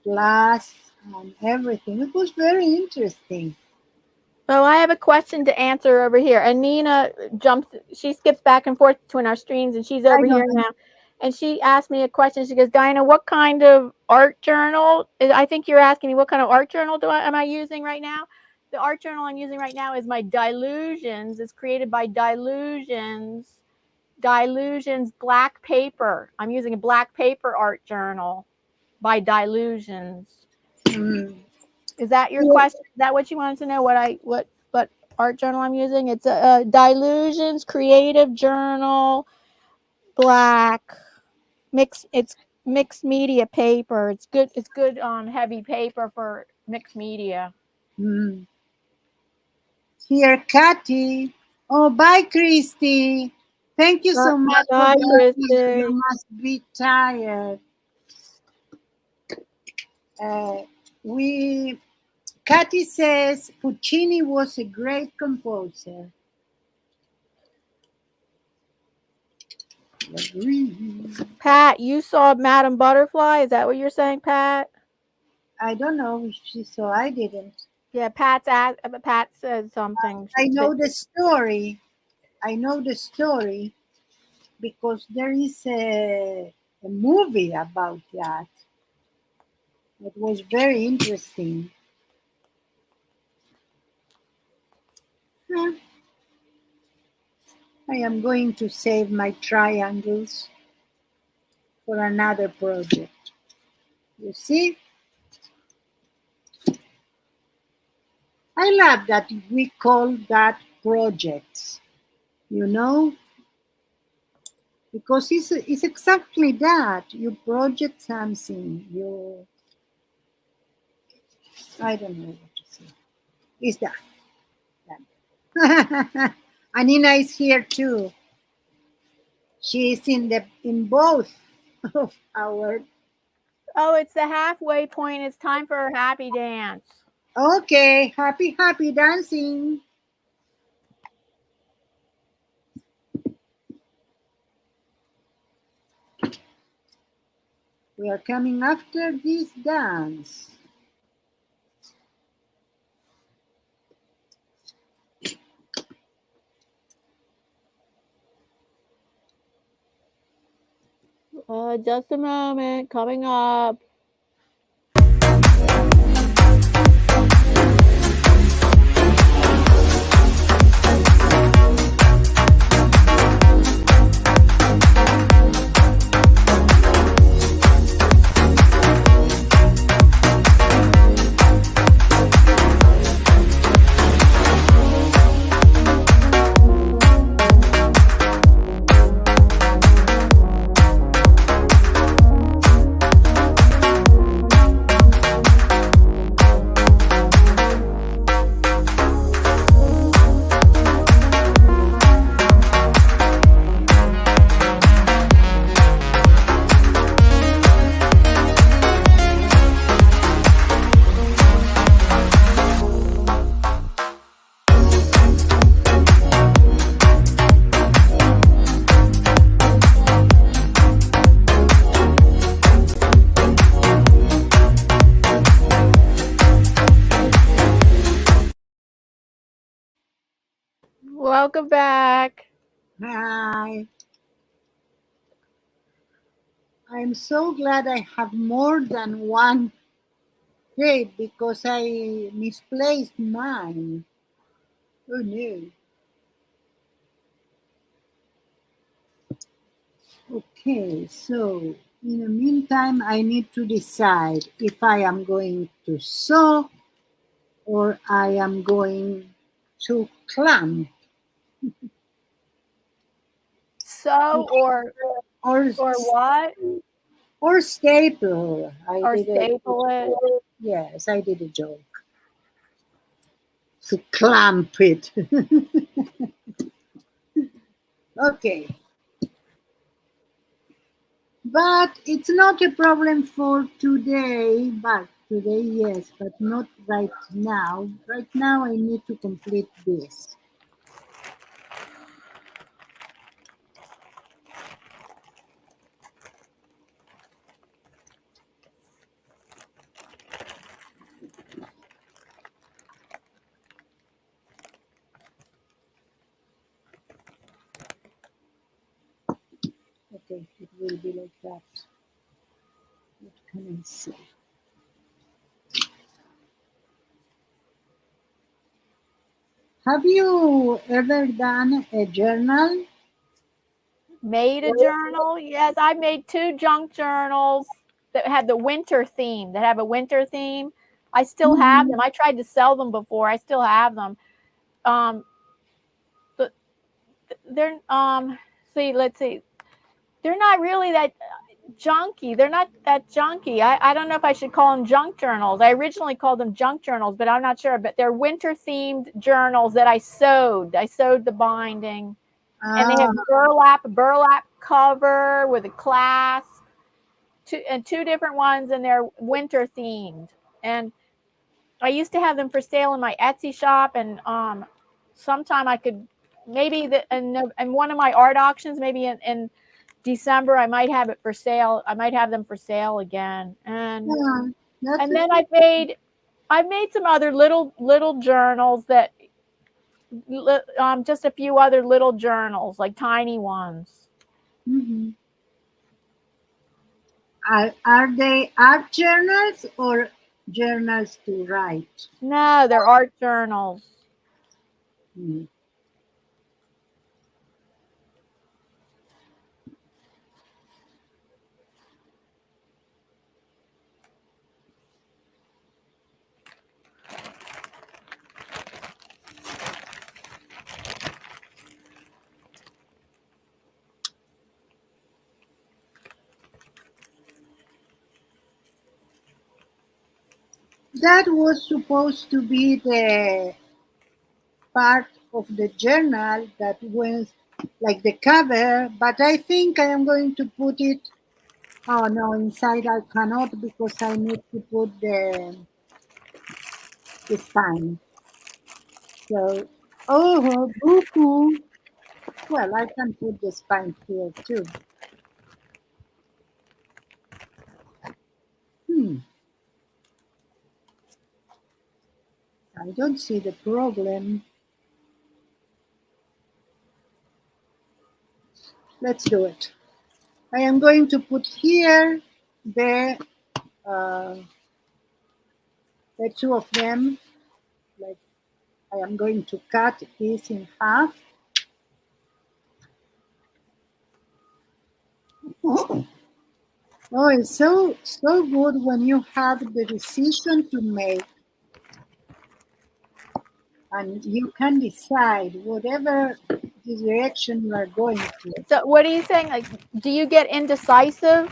glass and everything. It was very interesting. Oh, I have a question to answer over here. And Nina she skips back and forth between our streams and she's I over know. here now. And she asked me a question. She goes, Diana, what kind of art journal? I think you're asking me what kind of art journal am I using right now? the art journal I'm using right now is my Dilusions. It's created by Dilusions black paper. I'm using a black paper art journal by Dilusions. Is that your question? Is that what you wanted to know? What art journal I'm using? It's a Dilusions Creative Journal black mix. It's mixed media paper. It's good. It's good heavy paper for mixed media. Here, Kathy. Oh, bye, Christy. Thank you so much Bye, for being here. Christy. You must be tired. Kathy says Puccini was a great composer. Pat, you saw Madame Butterfly. Is that what you're saying, Pat? I don't know if she saw. I didn't. Yeah, Pat said something. I know the story. I know the story because there is a movie about that. It was very interesting. I am going to save my triangles for another project. You see? I love that we call that projects, you know? Because it's exactly that. You project something. I don't know what to say. It's that. Anina is here too. She is in both of our. Oh, it's the halfway point. It's time for a happy dance. Okay, happy dancing. We are coming after this dance. Just a moment. Coming up. Welcome back. Hi. I'm so glad I have more than one tape because I misplaced mine. Oh no. Okay, so in the meantime, I need to decide if I am going to sew or I am going to clamp. Sew or what? Or staple. Or staple it. Yes, I did a joke. To clamp it. Okay. But it's not a problem for today. But today, yes, but not right now. Right now, I need to complete this. Okay, it will be like that. What can I say? Have you ever done a journal? Made a journal? Yes, I made 2 junk journals that had the winter theme, that have a winter theme. I still have Mhm. them. I tried to sell them before. I still have them. Um, but they're see, let's see. They're not really that junky. They're not that junky. I don't know if I should call them junk journals. I originally called them junk journals, but I'm not sure. But they're winter themed journals that I sewed. I sewed the binding, and they Ah, have burlap cover with a clasp. Two different ones, and they're winter themed. And I used to have them for sale in my Etsy shop, and sometime I could maybe in one of my art auctions, maybe in December, I might have it for sale. I might have them for sale again. yeah, that's And a then good. I've made some other little journals that just a few other little journals, like tiny ones. Mhm. Are they art journals or journals to write? No, they're art journals. Mm. That was supposed to be the part of the journal that went like the cover, but I think I am going to put it. Oh no, inside I cannot because I need to put the spine. So, oh, boo hoo. Well, I can put the spine here too. Hmm, I don't see the problem. Let's do it. I am going to put here the uh, the two of them. Like I am going to cut this in half. Oh, it's so good when you have the decision to make and you can decide whatever direction you are going to. So, what are you saying? Like, do you get indecisive?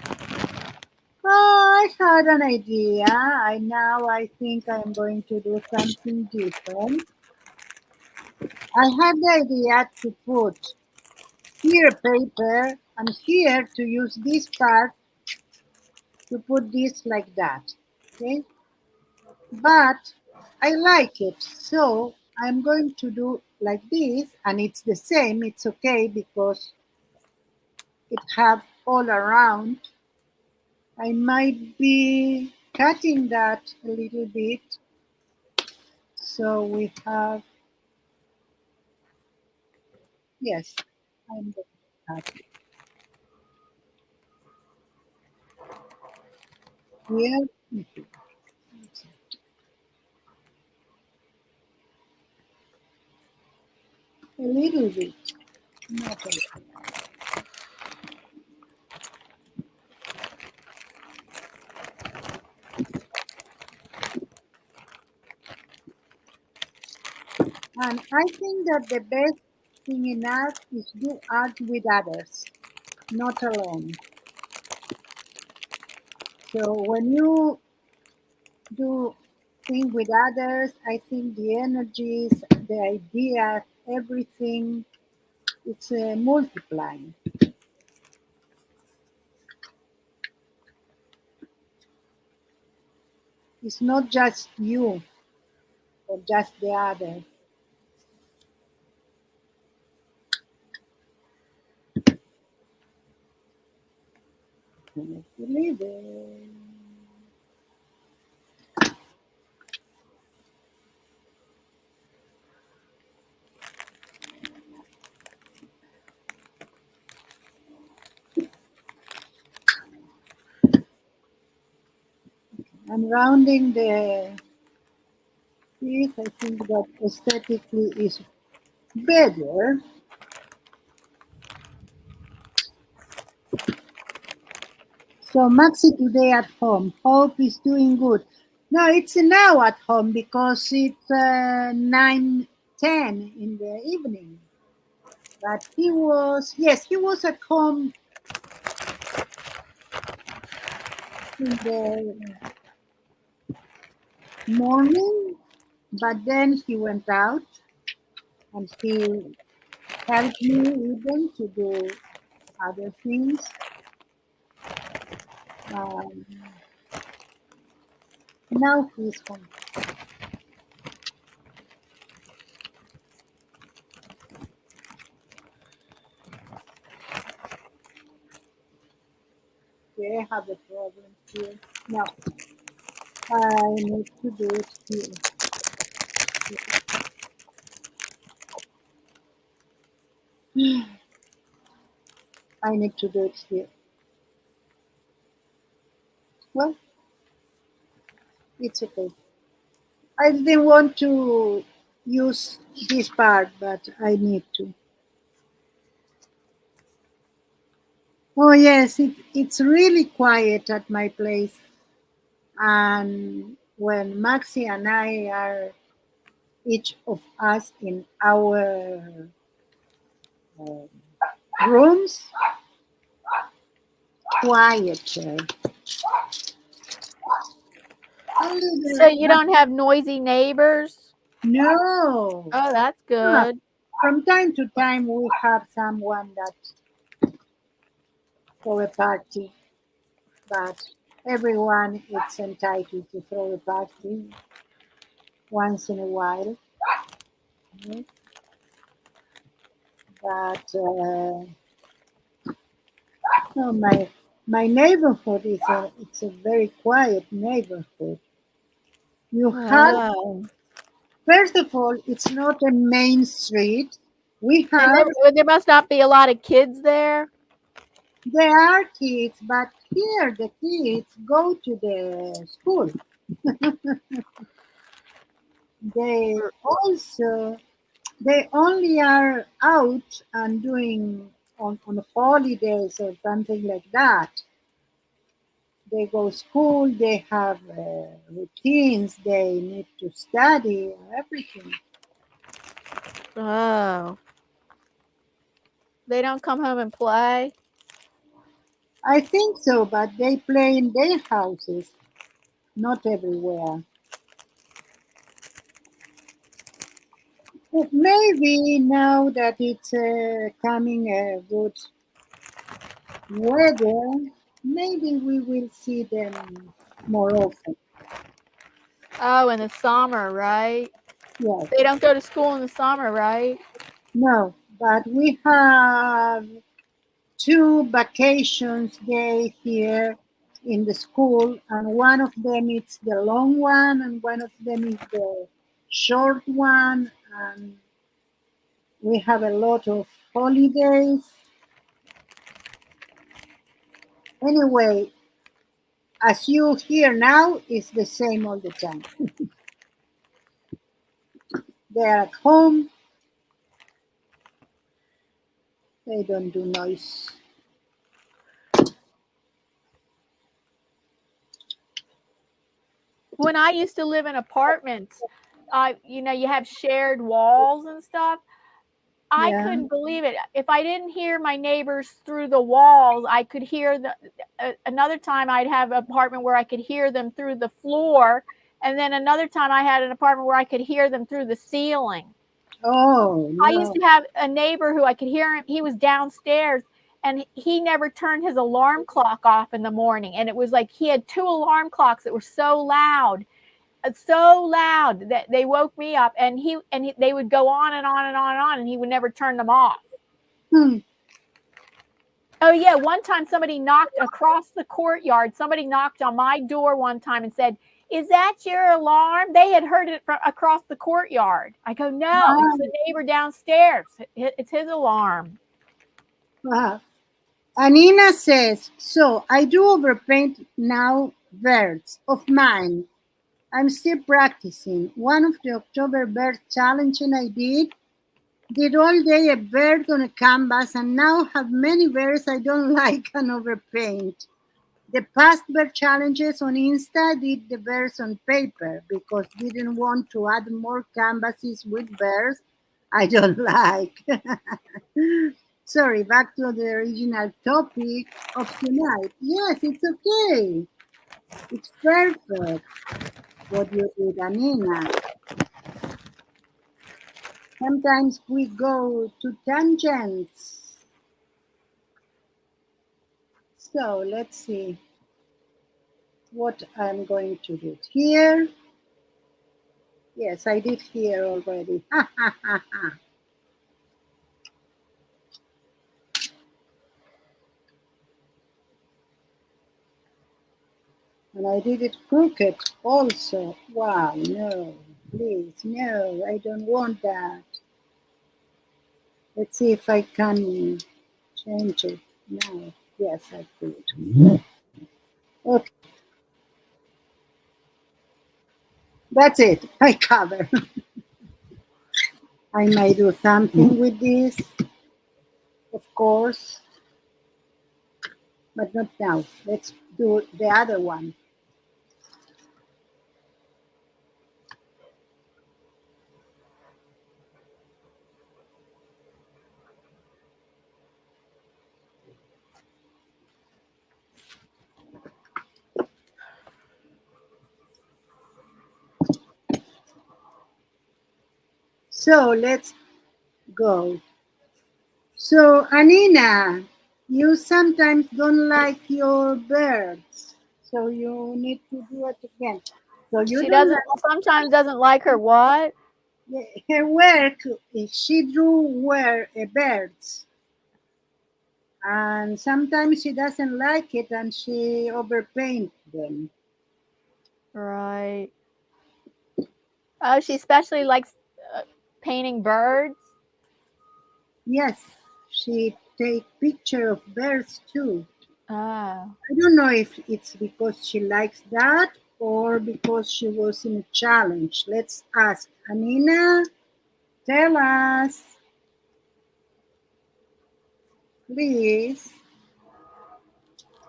Oh, I had an idea. I think I'm going to do something different. I had the idea to put here paper and here to use this part to put this like that. Okay, but I like it, so I'm going to do like this, and it's the same. It's okay because it have all around. I might be cutting that a little bit. So we have, yes, I'm going to cut here, a little bit, not a lot. And I think that the best thing in art is do art with others, not alone. So when you do things with others, I think the energies, the ideas, everything, it's multiplying. It's not just you or just the other. Can you believe it? I'm rounding this. I think that aesthetically is better. So Maxi today at home. Hope is doing good. No, it's now at home because it's 9:10 in the evening. But he was, yes, he was at home in the morning, but then he went out and he helped me even to do other things. Um, Now he's home. Okay, I have a problem here. Now I need to do it here. I need to do it here. Well, it's okay. I didn't want to use this part, but I need to. Oh yes, it's really quiet at my place. And when Maxi and I are each of us in our uh, rooms, quieter. Only So the you don't have noisy neighbors? no. Oh, that's Ah, good. from time to time we have someone that for a party, but everyone is entitled to throw a party once in a while. Mhm. But no, my neighborhood is it's a very quiet neighborhood. You have Oh. first of all, it's not a main street. We And have there must not be a lot of kids there. there are kids, but here the kids go to the school. They also they only are out and doing on holidays or something like that. They go school, they have routines, they need to study, everything. Oh. They don't come home and play. I think so, but they play in their houses, not everywhere. But maybe now that it's coming a good weather, maybe we will see them more often. Oh, in the summer, right? Yes. They don't go to school in the summer, right? No, but we have two vacations day here in the school, and one of them is the long one, and one of them is the short one, and we have a lot of holidays. Anyway, as you hear now, it's the same all the time. They're at home, they don't do noise. When I used to live in apartments, you have shared walls and stuff. I Yeah. couldn't believe it. If I didn't hear my neighbors through the walls, I could hear another time I'd have an apartment where I could hear them through the floor, and then another time I had an apartment where I could hear them through the ceiling. Oh, I used no. to have a neighbor who I could hear him. He was downstairs and he never turned his alarm clock off in the morning. And it was like he had two alarm clocks that were so loud that they woke me up. And they would go on and on and on and on, and he would never turn them off. Hmm. Oh yeah, one time somebody knocked across the courtyard. Somebody knocked on my door one time and said, "Is that your alarm?" They had heard it from across the courtyard. I go, "No, it's the neighbor downstairs. It's his alarm." Wow. Anina says, so I do overpaint now birds of mine. I'm still practicing. One of the October bird challenges I did all day a bird on a canvas and now have many birds I don't like and overpaint. The past bird challenges on Insta did the birds on paper because didn't want to add more canvases with birds I don't like. Sorry, back to the original topic of tonight. Yes, it's okay. It's perfect what you did, Anina. Sometimes we go to tangents. So let's see what I'm going to do here. Yes, I did here already. Ha ha ha ha. And I did it crooked also. Wow, no, please, no, I don't want that. Let's see if I can change it now. Yes, I could. Okay, that's it. I cover. I might do something with this, of course, but not now. Let's do the other one. So let's go. So, Anina, you sometimes don't like your birds, so you need to do it again. So you She don't doesn't sometimes doesn't like her what? like her work. She drew birds, and sometimes she doesn't like it, and she overpaint them. Right. Oh, she especially likes painting birds. Yes, she take picture of birds too. Oh. I don't know if it's because she likes that or because she was in a challenge. Let's ask Anina. Tell us, please.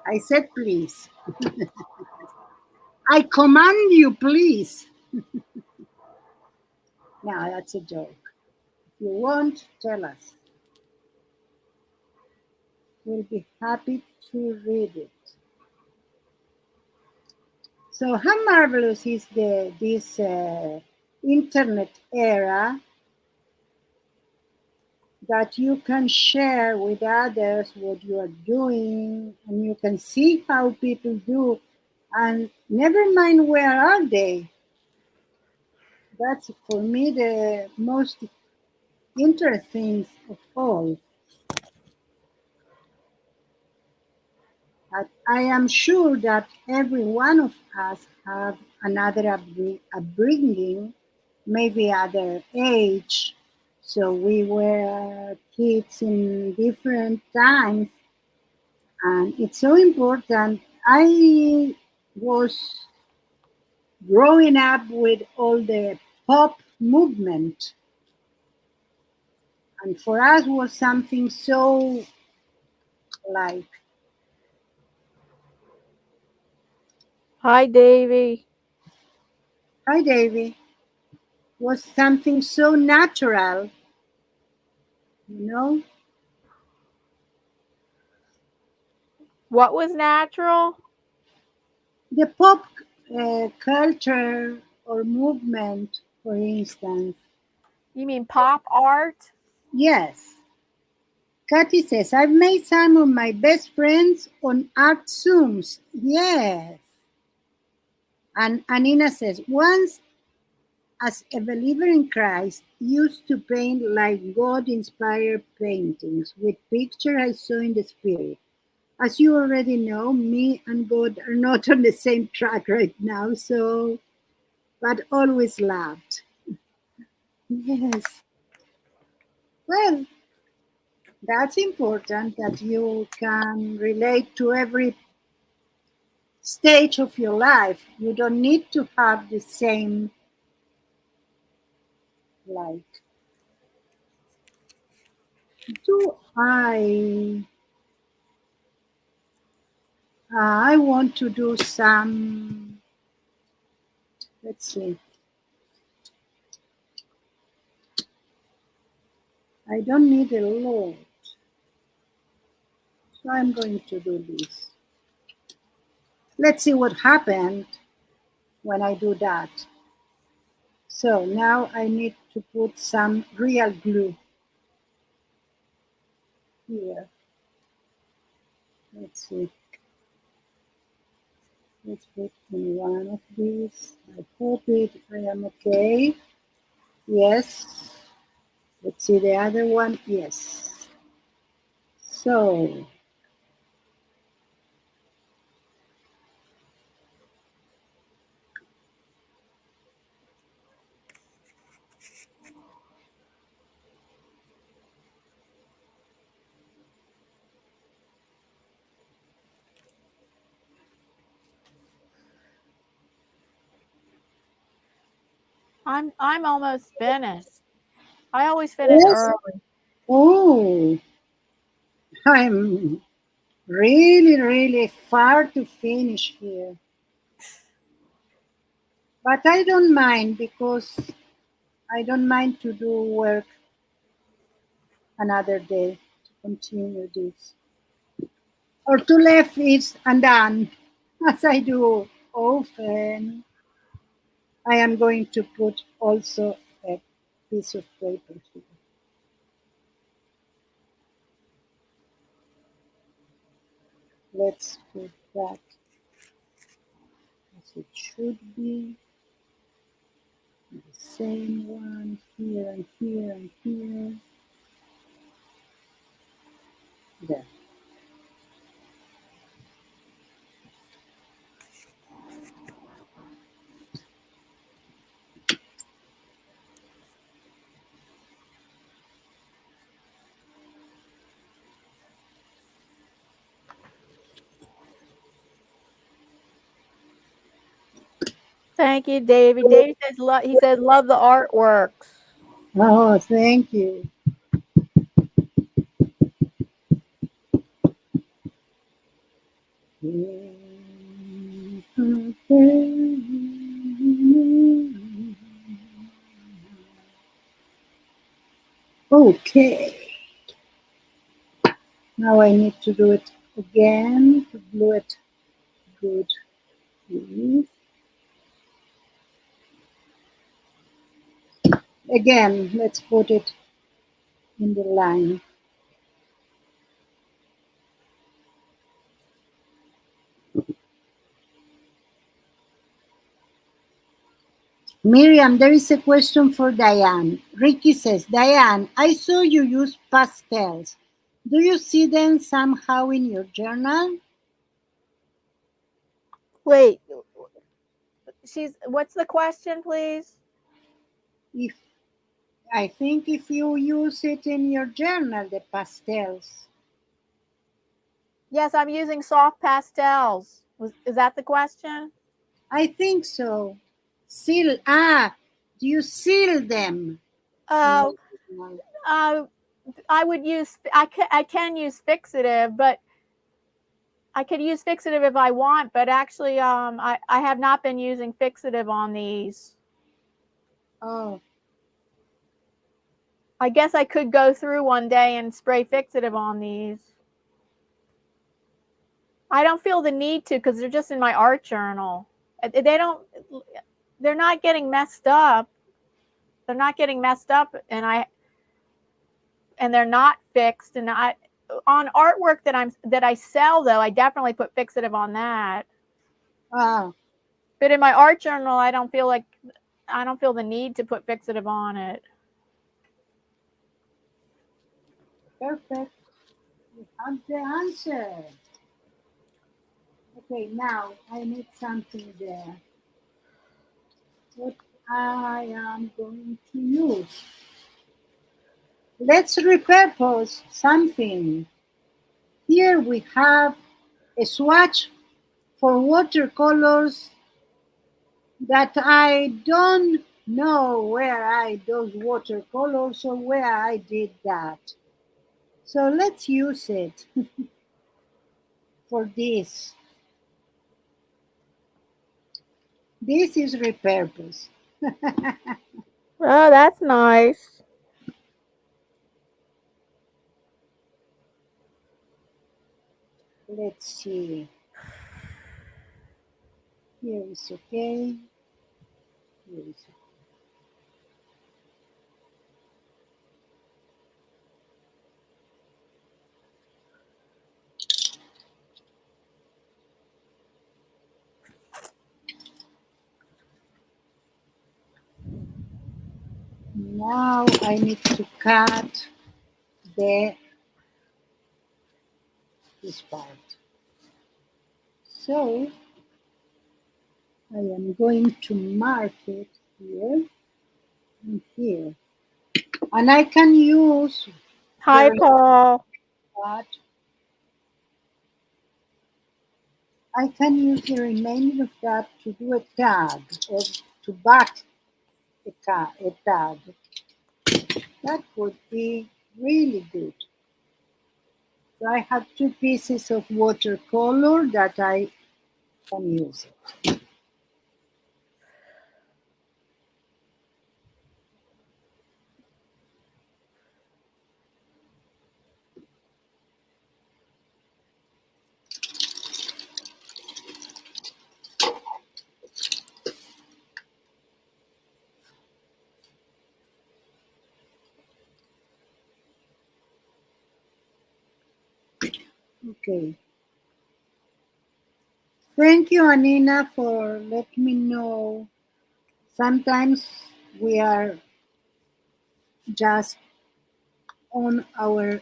I said please. I command you, please. No, that's a joke. If you want, tell us. We'll be happy to read it. So, how marvelous is this internet era that you can share with others what you are doing and you can see how people do, and never mind where are they. That's for me the most interesting of all. I am sure that every one of us have another upbringing, maybe other age. So we were kids in different times, and it's so important. I was growing up with all the pop movement, and for us was something so like, Hi, Davy. hi Davy, was something so natural, you know. What was natural? The pop culture or movement, for instance. You mean pop art? Yes. Katy says, I've made some of my best friends on art Zooms. Yes. And Anina says, once as a believer in Christ, used to paint like God inspired paintings with picture I saw in the spirit. As you already know, me and God are not on the same track right now, so, but always laughed. Yes. Well, that's important that you can relate to every stage of your life. You don't need to have the same, like, do I want to do some, let's see. I don't need a lot. So I'm going to do this. Let's see what happened when I do that. So now I need to put some real glue here. Let's see. Let's put in one of these. I hope I am okay. Yes. Let's see the other one. Yes. So I'm almost finished. I always finish yes. early. Oh, I'm really, really far to finish here. But I don't mind because I don't mind to do work another day to continue this. Or to leave it undone, as I do often. I am going to put also a piece of paper here. Let's put that as it should be. The same one here and here and here. There. Thank you, David. David says he says love the artworks. Oh, thank you. Okay. Now I need to do it again to glue it good. Again, let's put it in the line. Miriam, there is a question for Diane. Ricky says, Diane, I saw you use pastels. Do you see them somehow in your journal? Wait, what's the question, please? If I think if you use it in your journal, the pastels. Yes, I'm using soft pastels. Is that the question? I think so. Do you seal them? Oh, No. I would use. I can use fixative, but I could use fixative if I want. But actually, I have not been using fixative on these. Oh, I guess I could go through one day and spray fixative on these. I don't feel the need to because they're just in my art journal. They don't. They're not getting messed up. They're not getting messed up, and they're not fixed. And on artwork that I sell though, I definitely put fixative on that. ah, But in my art journal, I don't feel the need to put fixative on it. perfect. You have the answer. Okay, now I need something there. What I am going to use. Let's repurpose something. Here we have a swatch for watercolors that I don't know where I those watercolors or where I did that. So let's use it for this. This is repurpose. Oh, that's nice. Let's see. Here is okay. Here is okay. Now I need to cut the this part. So I am going to mark it here and here. And I can use Hi, the Paul. part. I can use the remainder of that to do a tag or to back a tag. That would be really good. So I have two pieces of watercolor that I can use. Okay. Thank you, Anina, for letting me know. Sometimes we are just on our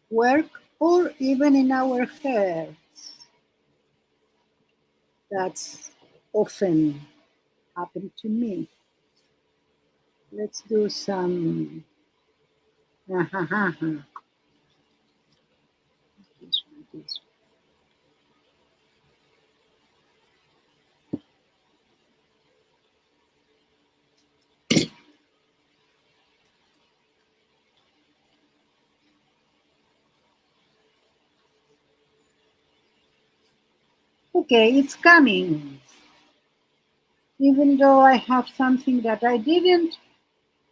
work or even in our hair. That's often happened to me. Let's do some. This one, this one. Okay, it's coming. Even though I have something that I didn't.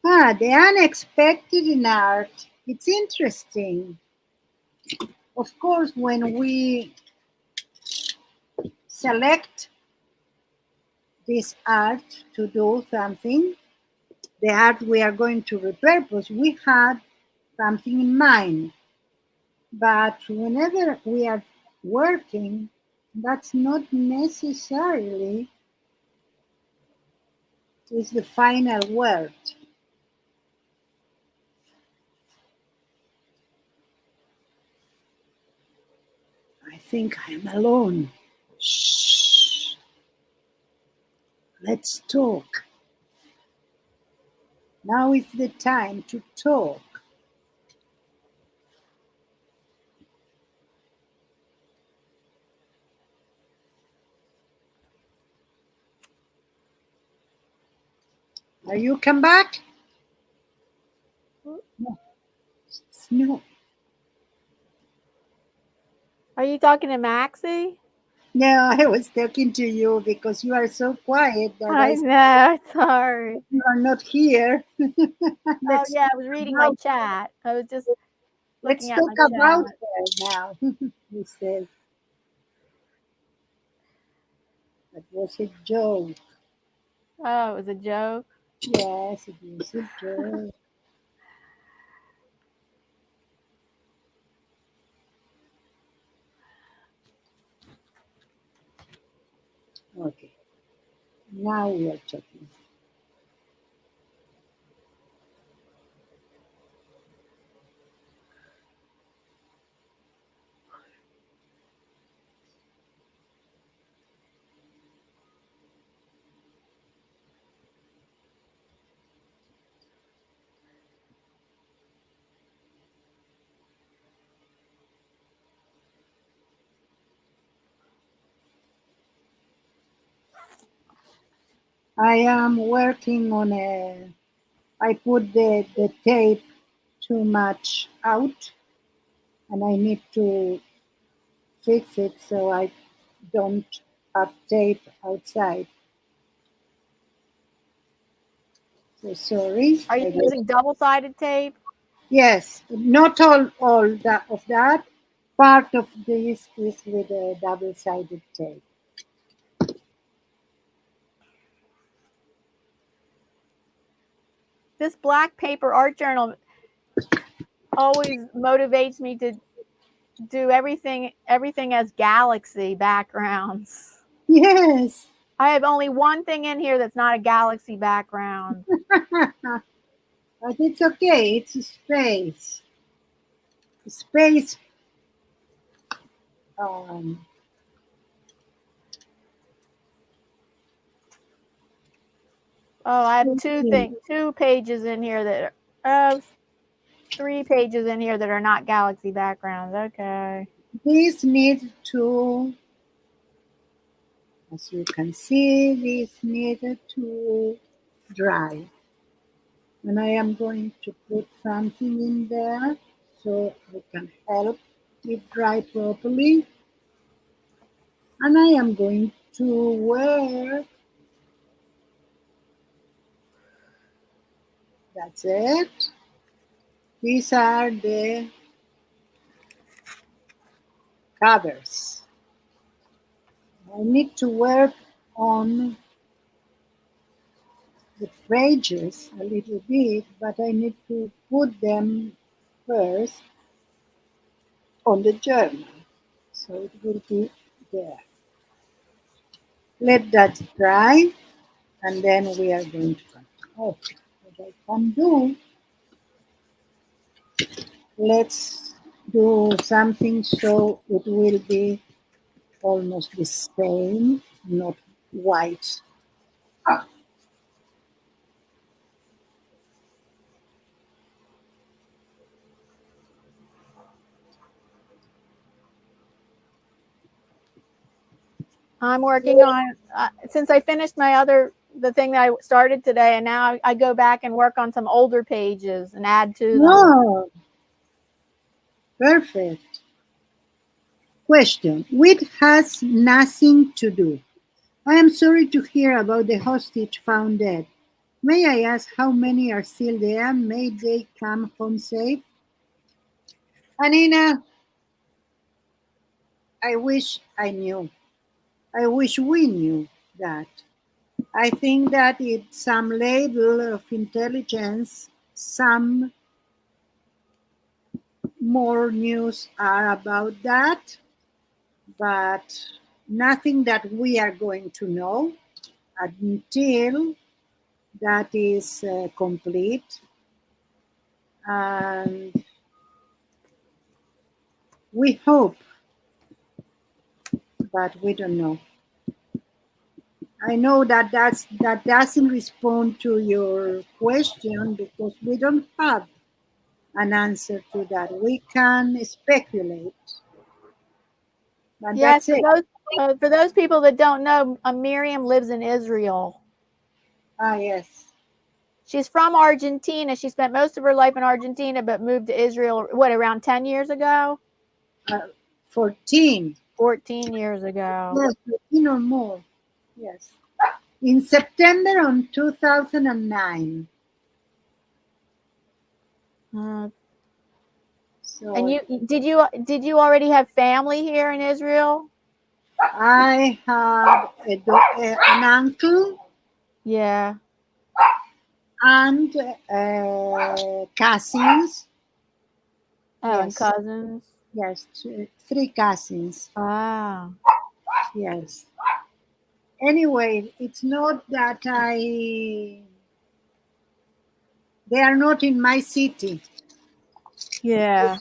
The unexpected in art. It's interesting. Of course, when we select this art to do something, the art we are going to repurpose, we had something in mind. But whenever we are working, that's not necessarily is the final word. I think I am alone. Shh. Let's talk. Now is the time to talk. Are you come back? No. No. Are you talking to Maxie? No, I was talking to you because you are so quiet that I know. Sorry. you are not here. Oh, let's yeah. talk I was reading my about chat. I was just let's looking at talk my about chat. her now. He said that was a joke. Oh, it was a joke. Yes, it was a joke. Okay, now we are talking. I am working on I put the tape too much out and I need to fix it so I don't have tape outside. So sorry. Are you using double-sided tape? Yes, not all that of that. Part of this is with a double-sided tape. This black paper art journal always motivates me to do everything as galaxy backgrounds. Yes. I have only one thing in here that's not a galaxy background. But it's okay. It's a space. Space. Um, Oh, I have two pages in here that are 3 pages in here that are not galaxy backgrounds. Okay. this needs to, as you can see, this needed to dry. And I am going to put something in there so I can help it dry properly. And I am going to wear, that's it. These are the covers. I need to work on the pages a little bit, but I need to put them first on the journal. So it will be there. Let that dry and then we are going to continue. Oh, what I can do, let's do something so it will be almost the same, not white. I'm working on since I finished the thing that I started today, and now I go back and work on some older pages and add to them. Oh, perfect. Question. Which has nothing to do. I am sorry to hear about the hostage found dead. May I ask how many are still there? May they come home safe? Anina, I wish I knew. I wish we knew that. I think that it's some level of intelligence, some more news are about that, but nothing that we are going to know until that is complete. And we hope, but we don't know. I know that that doesn't respond to your question because we don't have an answer to that. We can speculate, but Yes, that's it. for those people that don't know, Miriam lives in Israel. Ah, yes. She's from Argentina. She spent most of her life in Argentina, but moved to Israel, what, around 10 years ago? 14. 14 years ago. Yes, 14 or more. Yes. In September on 2009. So And did you already have family here in Israel? I have an uncle Yeah. and cousins. Oh, and Yes, cousins. yes, three cousins. Ah. Yes. Anyway, it's not that they are not in my city. Yeah.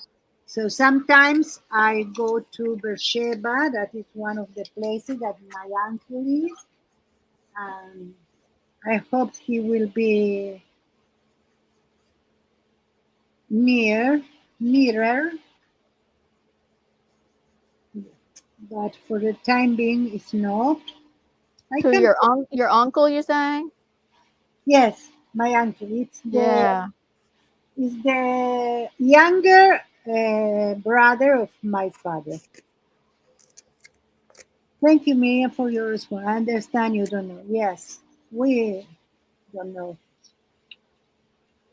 So sometimes I go to Beersheba, that is one of the places that my uncle is. And I hope he will be nearer, but for the time being, it's not. I Who can. your uncle? You're saying? Yes, my uncle. Yeah. It's the younger brother of my father. Thank you, Miriam, for your response. I understand you don't know. Yes, we don't know,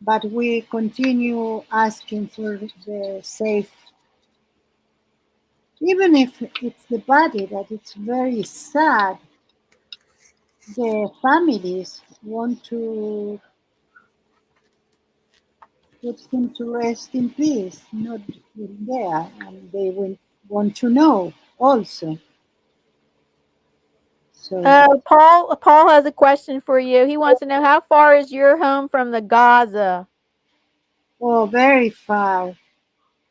but we continue asking for the safe, even if it's the body that it's very sad. The families want to put him to rest in peace, not there, and they will want to know also. So, Paul has a question for you. He wants to know how far is your home from the Gaza? oh, very far,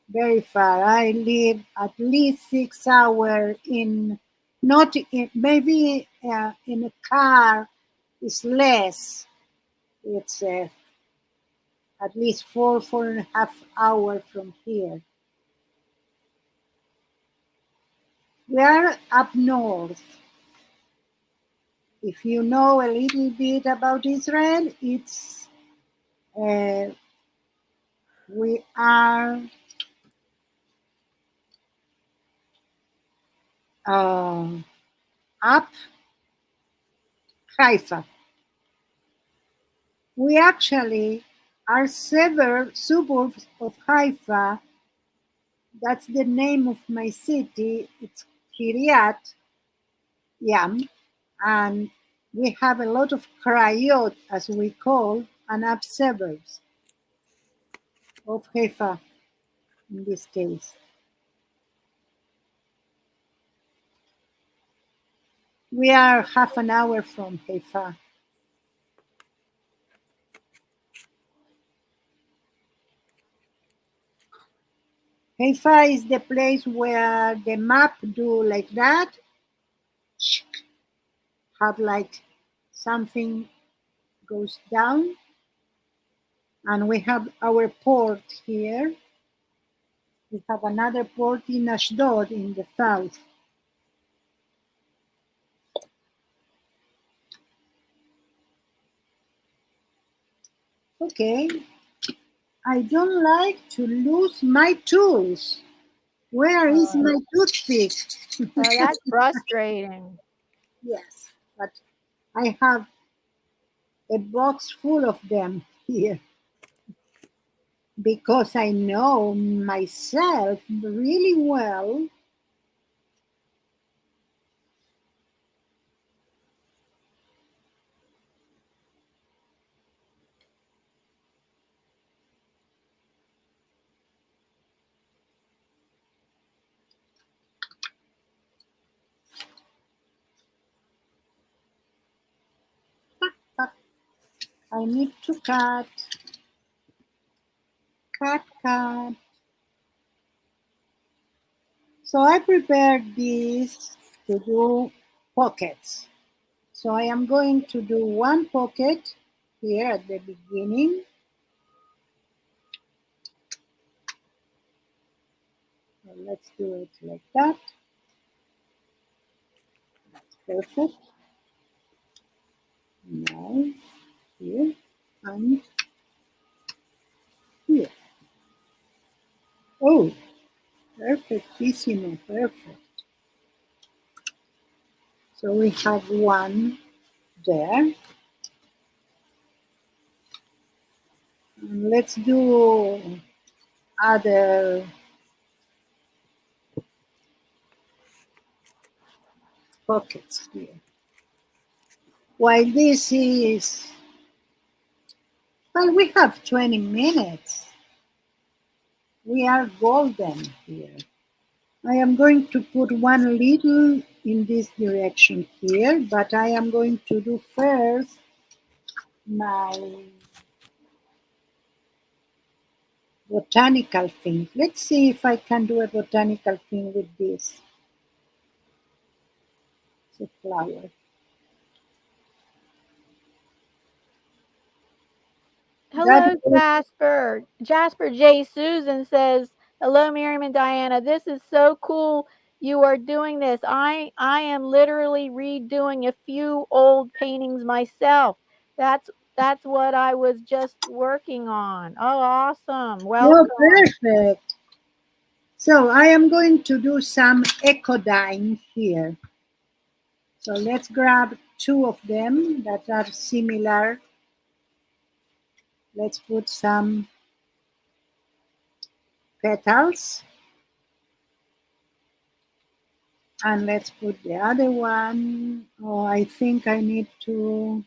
very far. I live at least 6 hours in, not in, maybe in a car is less. It's at least 4.5 hours from here. We are up north. If you know a little bit about Israel, it's uh, we are uh, up Haifa. We actually are several suburbs of Haifa. That's the name of my city. It's Kiryat Yam, and we have a lot of Krayot, as we call, and up suburbs of Haifa in this case. We are half an hour from Haifa. Haifa is the place where the map do like that, have like something goes down, and we have our port here. We have another port in Ashdod in the south. Okay, I don't like to lose my tools. Where is Uh, my toothpick? that's frustrating. Yes, but I have a box full of them here because I know myself really well. I need to cut. So I prepared this to do pockets. So I am going to do one pocket here at the beginning. So let's do it like that. That's perfect. Now here and here. Oh, perfectissimo, perfect. So we have one there. And let's do other pockets here. While this is, well, we have 20 minutes. We are golden here. I am going to put one little in this direction here, but I am going to do first my botanical thing. Let's see if I can do a botanical thing with this. It's a flower. That Hello, is, Jasper. Jasper J. Susan says, hello, Miriam and Diana. This is so cool. you are doing this. I am literally redoing a few old paintings myself. That's what I was just working on. Oh, awesome. Oh, Welcome. perfect. So I am going to do some eco dyeing here. So let's grab two of them that are similar. Let's put some petals. And let's put the other one. Oh, I think I need to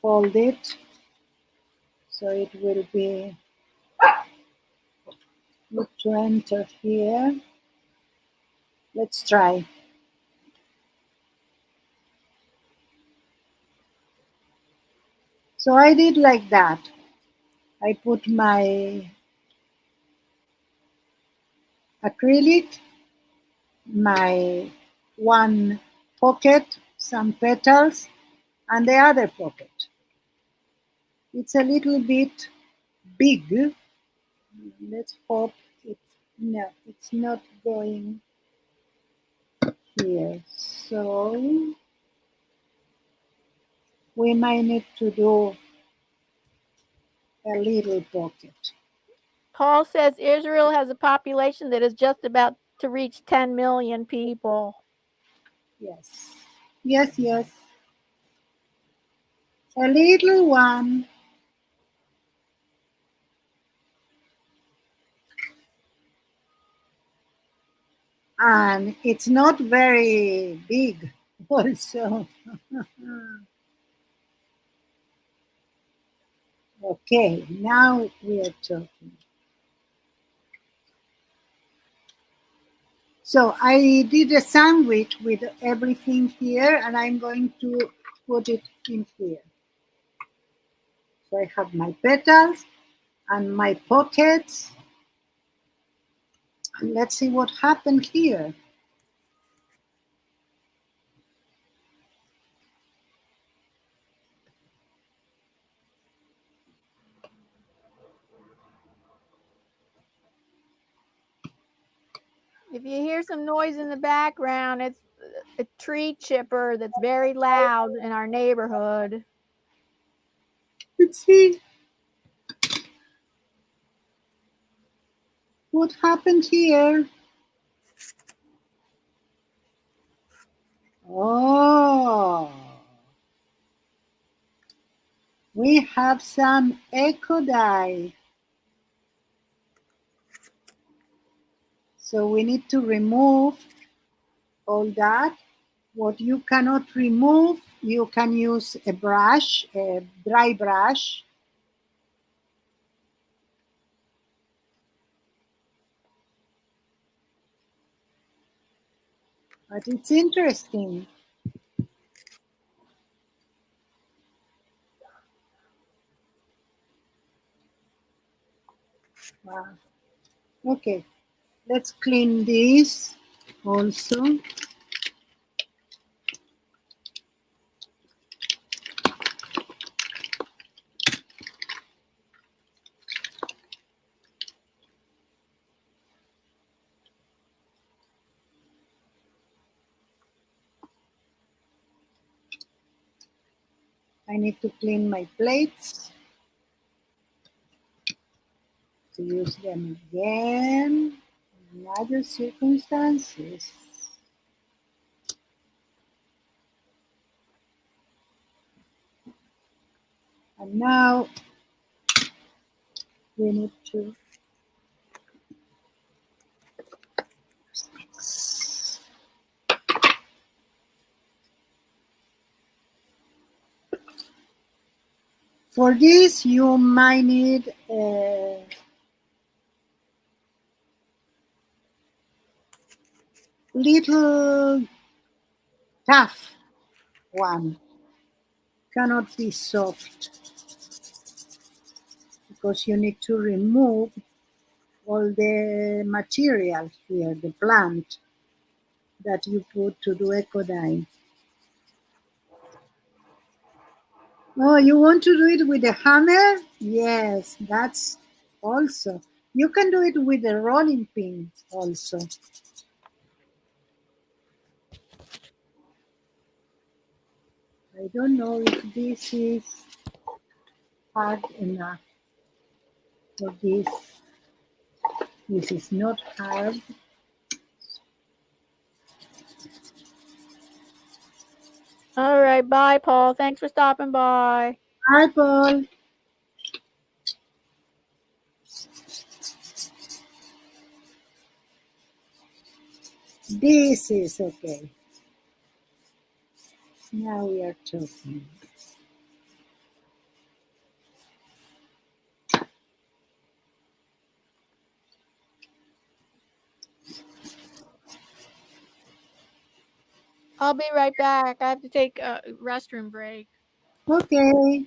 fold it so it will be good to enter here. Let's try. So I did like that. I put my acrylic, my one pocket, some petals, and the other pocket. It's a little bit big. Let's hope it's not going here. So we might need to do a little pocket. Paul says Israel has a population that is just about to reach 10 million people. Yes. Yes, yes. A little one. And it's not very big also. Okay, now we are talking. So I did a sandwich with everything here, and I'm going to put it in here. So I have my petals and my pockets. And let's see what happened here. If you hear some noise in the background, it's a tree chipper that's very loud in our neighborhood. Let's see what happened here. Oh, we have some eco dye. So we need to remove all that. What you cannot remove, you can use a brush, a dry brush. But it's interesting. Wow. Okay, let's clean this also. I need to clean my plates to use them again in other circumstances. And now we need to mix. For this, you might need a little tough one. Cannot be soft because you need to remove all the material here, the plant that you put to do eco dye. Oh, you want to do it with a hammer? Yes, that's also. You can do it with the rolling pins also. I don't know if this is hard enough for this. This is not hard. All right. Bye, Paul. Thanks for stopping by. Hi, Paul. This is okay. Now we are talking. I'll be right back. I have to take a restroom break. Okay.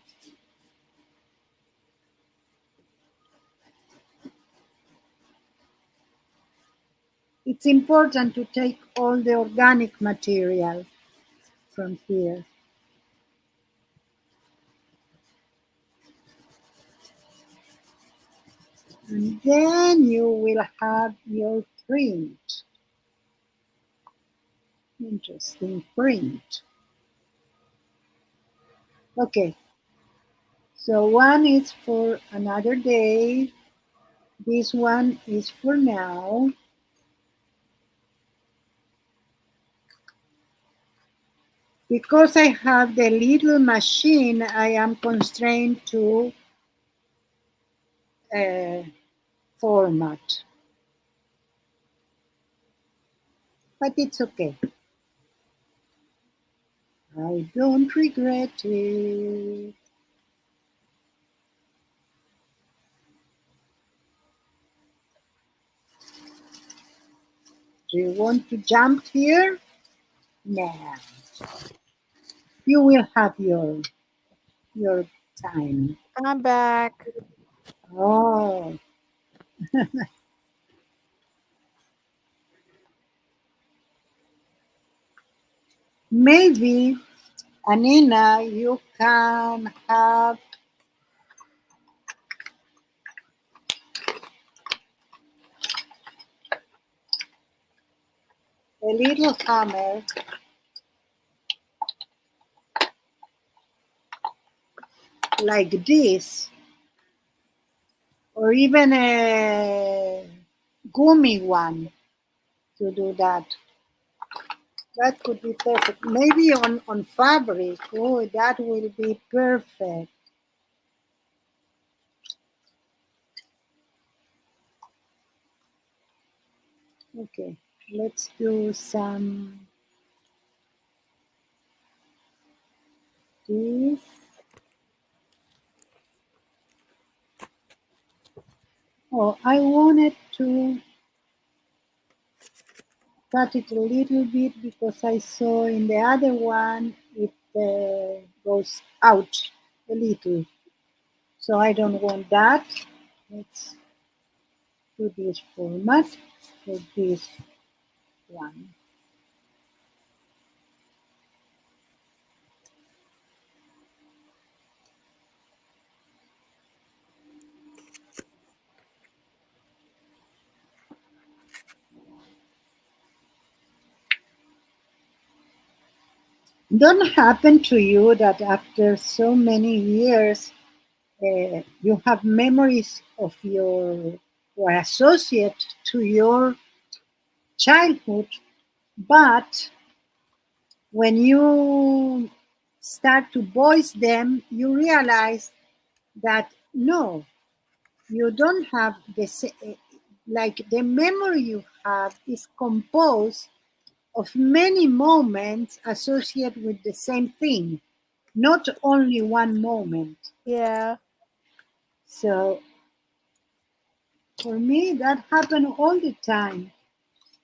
It's important to take all the organic material from here. And then you will have your print. Interesting print. Okay, so one is for another day. This one is for now. Because I have the little machine, I am constrained to format. But it's okay. I don't regret it. Do you want to jump here? No. You will have your time. I'm back. Oh. Maybe, Anina, you can have a little hammer like this, or even a gummy one to do that. That could be perfect. Maybe on fabric. Oh, that will be perfect. Okay, let's do some this. Oh, I wanted to cut it a little bit because I saw in the other one it goes out a little. So I don't want that. Let's do this format for this one. Don't happen to you that after so many years you have memories of your or associate to your childhood, but when you start to voice them, you realize that no, you don't have the like the memory you have is composed of many moments associated with the same thing, not only one moment. Yeah. So for me, that happened all the time.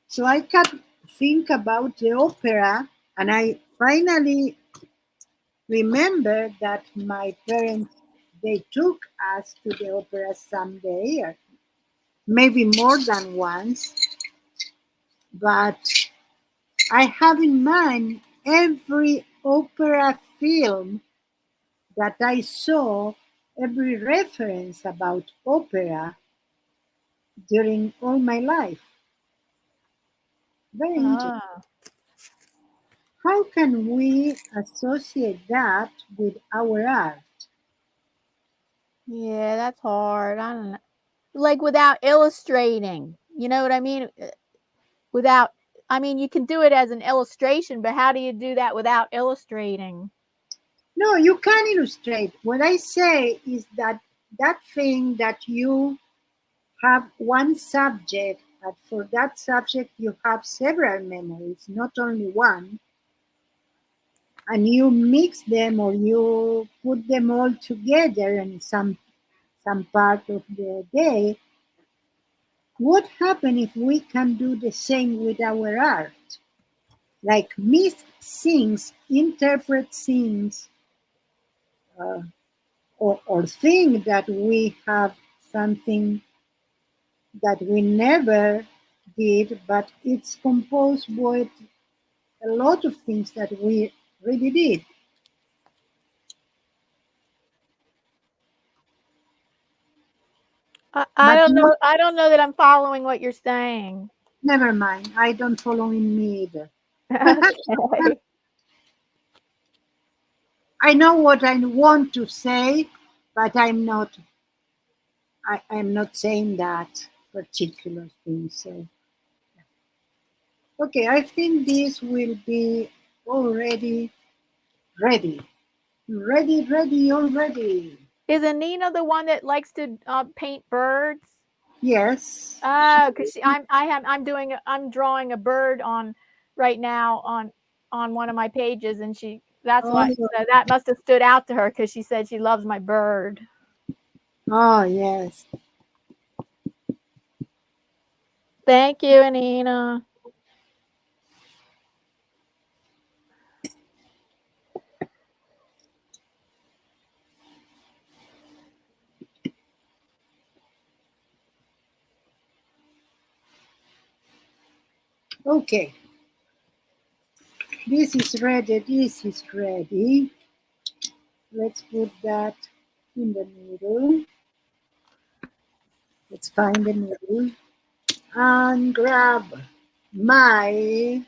So I can think about the opera, and I finally remember that my parents they took us to the opera someday, or maybe more than once. But I have in mind every opera film that I saw, every reference about opera, during all my life. Very interesting. Ah, How can we associate that with our art? yeah, that's hard. I don't know. Like without illustrating, you know what I mean? Without, I mean, you can do it as an illustration, but how do you do that without illustrating? No, you can illustrate. What I say is that that thing that you have one subject, but for that subject you have several memories, not only one, and you mix them or you put them all together in some part of the day. What happens if we can do the same with our art? Like miss things, interpret things, uh, or think that we have something that we never did, but it's composed with a lot of things that we really did. I But don't no, know. I don't know that I'm following what you're saying. never mind. I don't follow in me either. Okay. I know what I want to say, but I'm not saying that particular thing. So okay, I think this will be already ready. Ready already. Is Anina the one that likes to paint birds? Yes. Oh, because I'm drawing a bird on right now on one of my pages, and that's Oh, why, so that must have stood out to her because she said she loves my bird. oh yes. Thank you, Anina. Okay. This is ready. This is ready. Let's put that in the middle. Let's find the middle and grab my.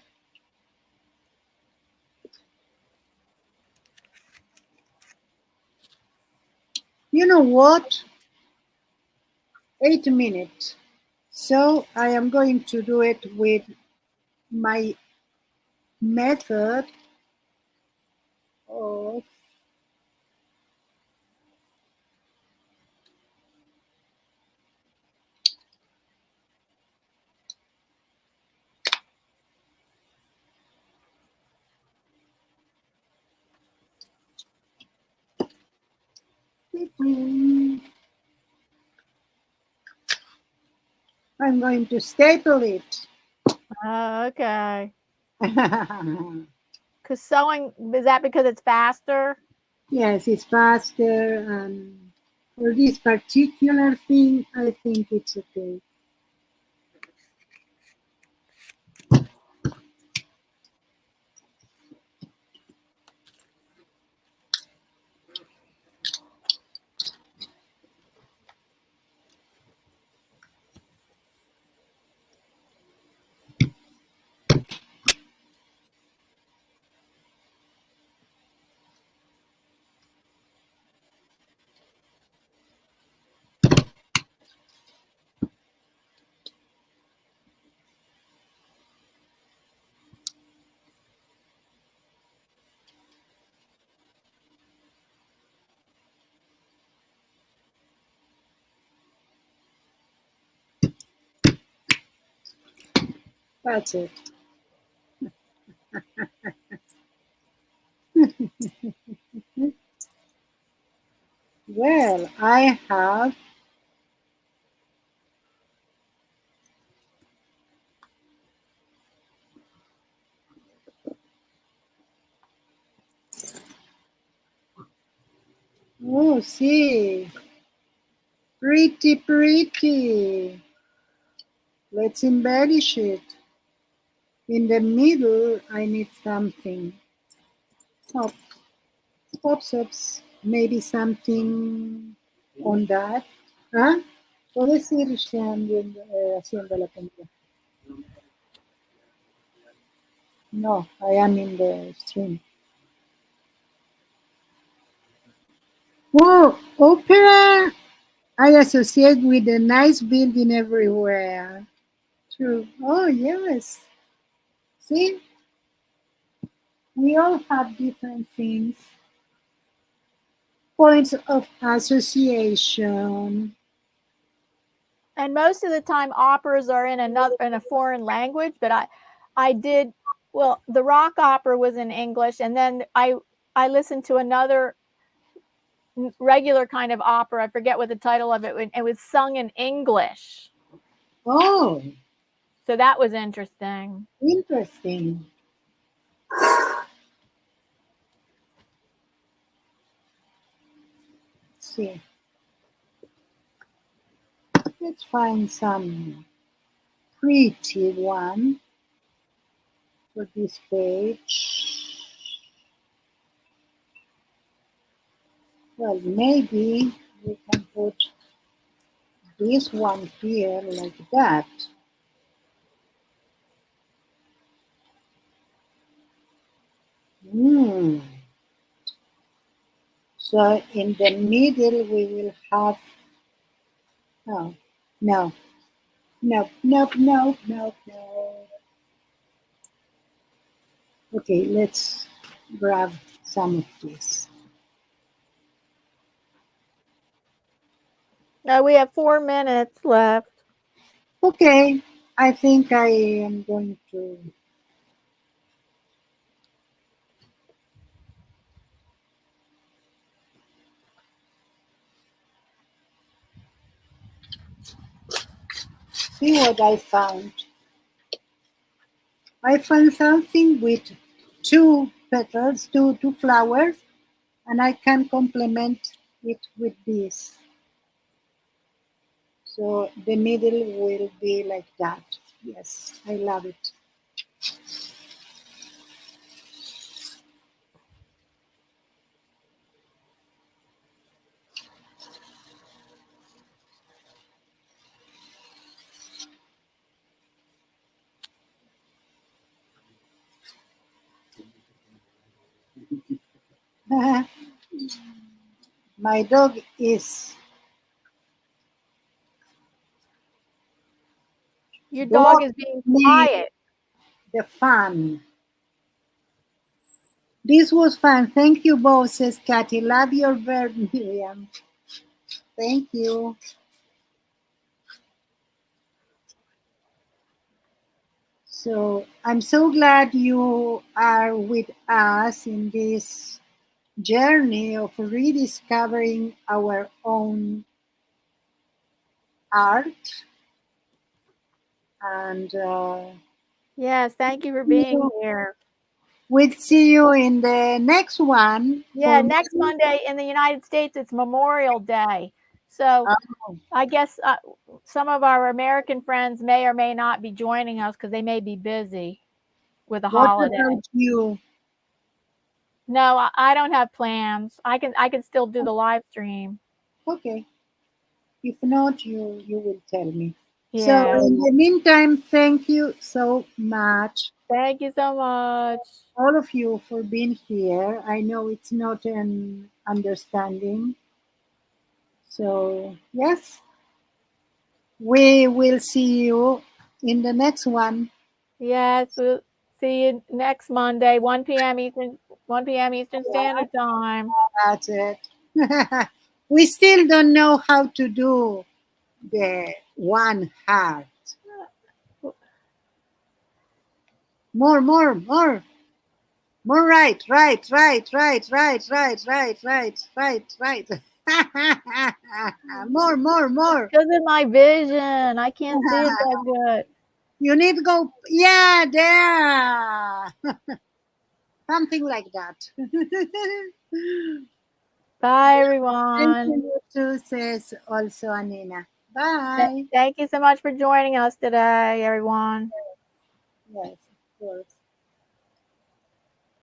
You know what? 8 minutes. So I am going to do it with my method of I'm going to staple it. Oh, okay. Because sewing, is that because it's faster? Yes, it's faster, and for this particular thing, I think it's okay. That's it. Well, I have oh, see, pretty. Let's embellish it. In the middle, I need something. Hop, hops, maybe something on that. Huh? Puedes ir haciendo la comida. No, I am in the stream. Oh, opera! I associate with a nice building everywhere. True. Oh, yes. See, we all have different things, points of association. And most of the time operas are in a foreign language, but I did, well, the rock opera was in English, and then I listened to another regular kind of opera. I forget what the title of it. It was sung in English. Oh, So that was interesting. interesting. Let's see. Let's find some pretty one for this page. Well, maybe we can put this one here like that. Hmm. So in the middle we will have, oh, no, no, no, no, no, no. Okay, let's grab some of this. Now we have 4 minutes left. Okay, I think I am going to see what I found. I found something with two petals, two flowers, and I can complement it with this. So the middle will be like that. Yes, I love it. My dog is Your dog blocking is being me quiet. the fun. This was fun. Thank you both, says Kathy. Love your bird, Miriam. Thank you. So I'm so glad you are with us in this journey of rediscovering our own art. And Yes, thank you for being here. we'll see you in the next one. Yeah, For next me. Monday in the United States, it's Memorial Day. So Oh, I guess some of our American friends may or may not be joining us because they may be busy with a what holiday. about you? No, I don't have plans. I can still do the live stream. Okay. If not, you will tell me. So Yeah. in the meantime, thank you so much, Thank you so much. all of you, for being here. I know it's not an understanding. So yes, we will see you in the next one. Yes, we'll see you next Monday, 1 p.m. Eastern Standard Time. That's it. We still don't know how to do the one heart. More, more, more. More right, right, right, right, right, right, right, right, right, right. More, more, more. Because of my vision, I can't see it that good. You need to go, yeah, there. Something like that. Bye, Thank everyone. you too, says also Anina. Bye. Thank you so much for joining us today, everyone. Yes, of course.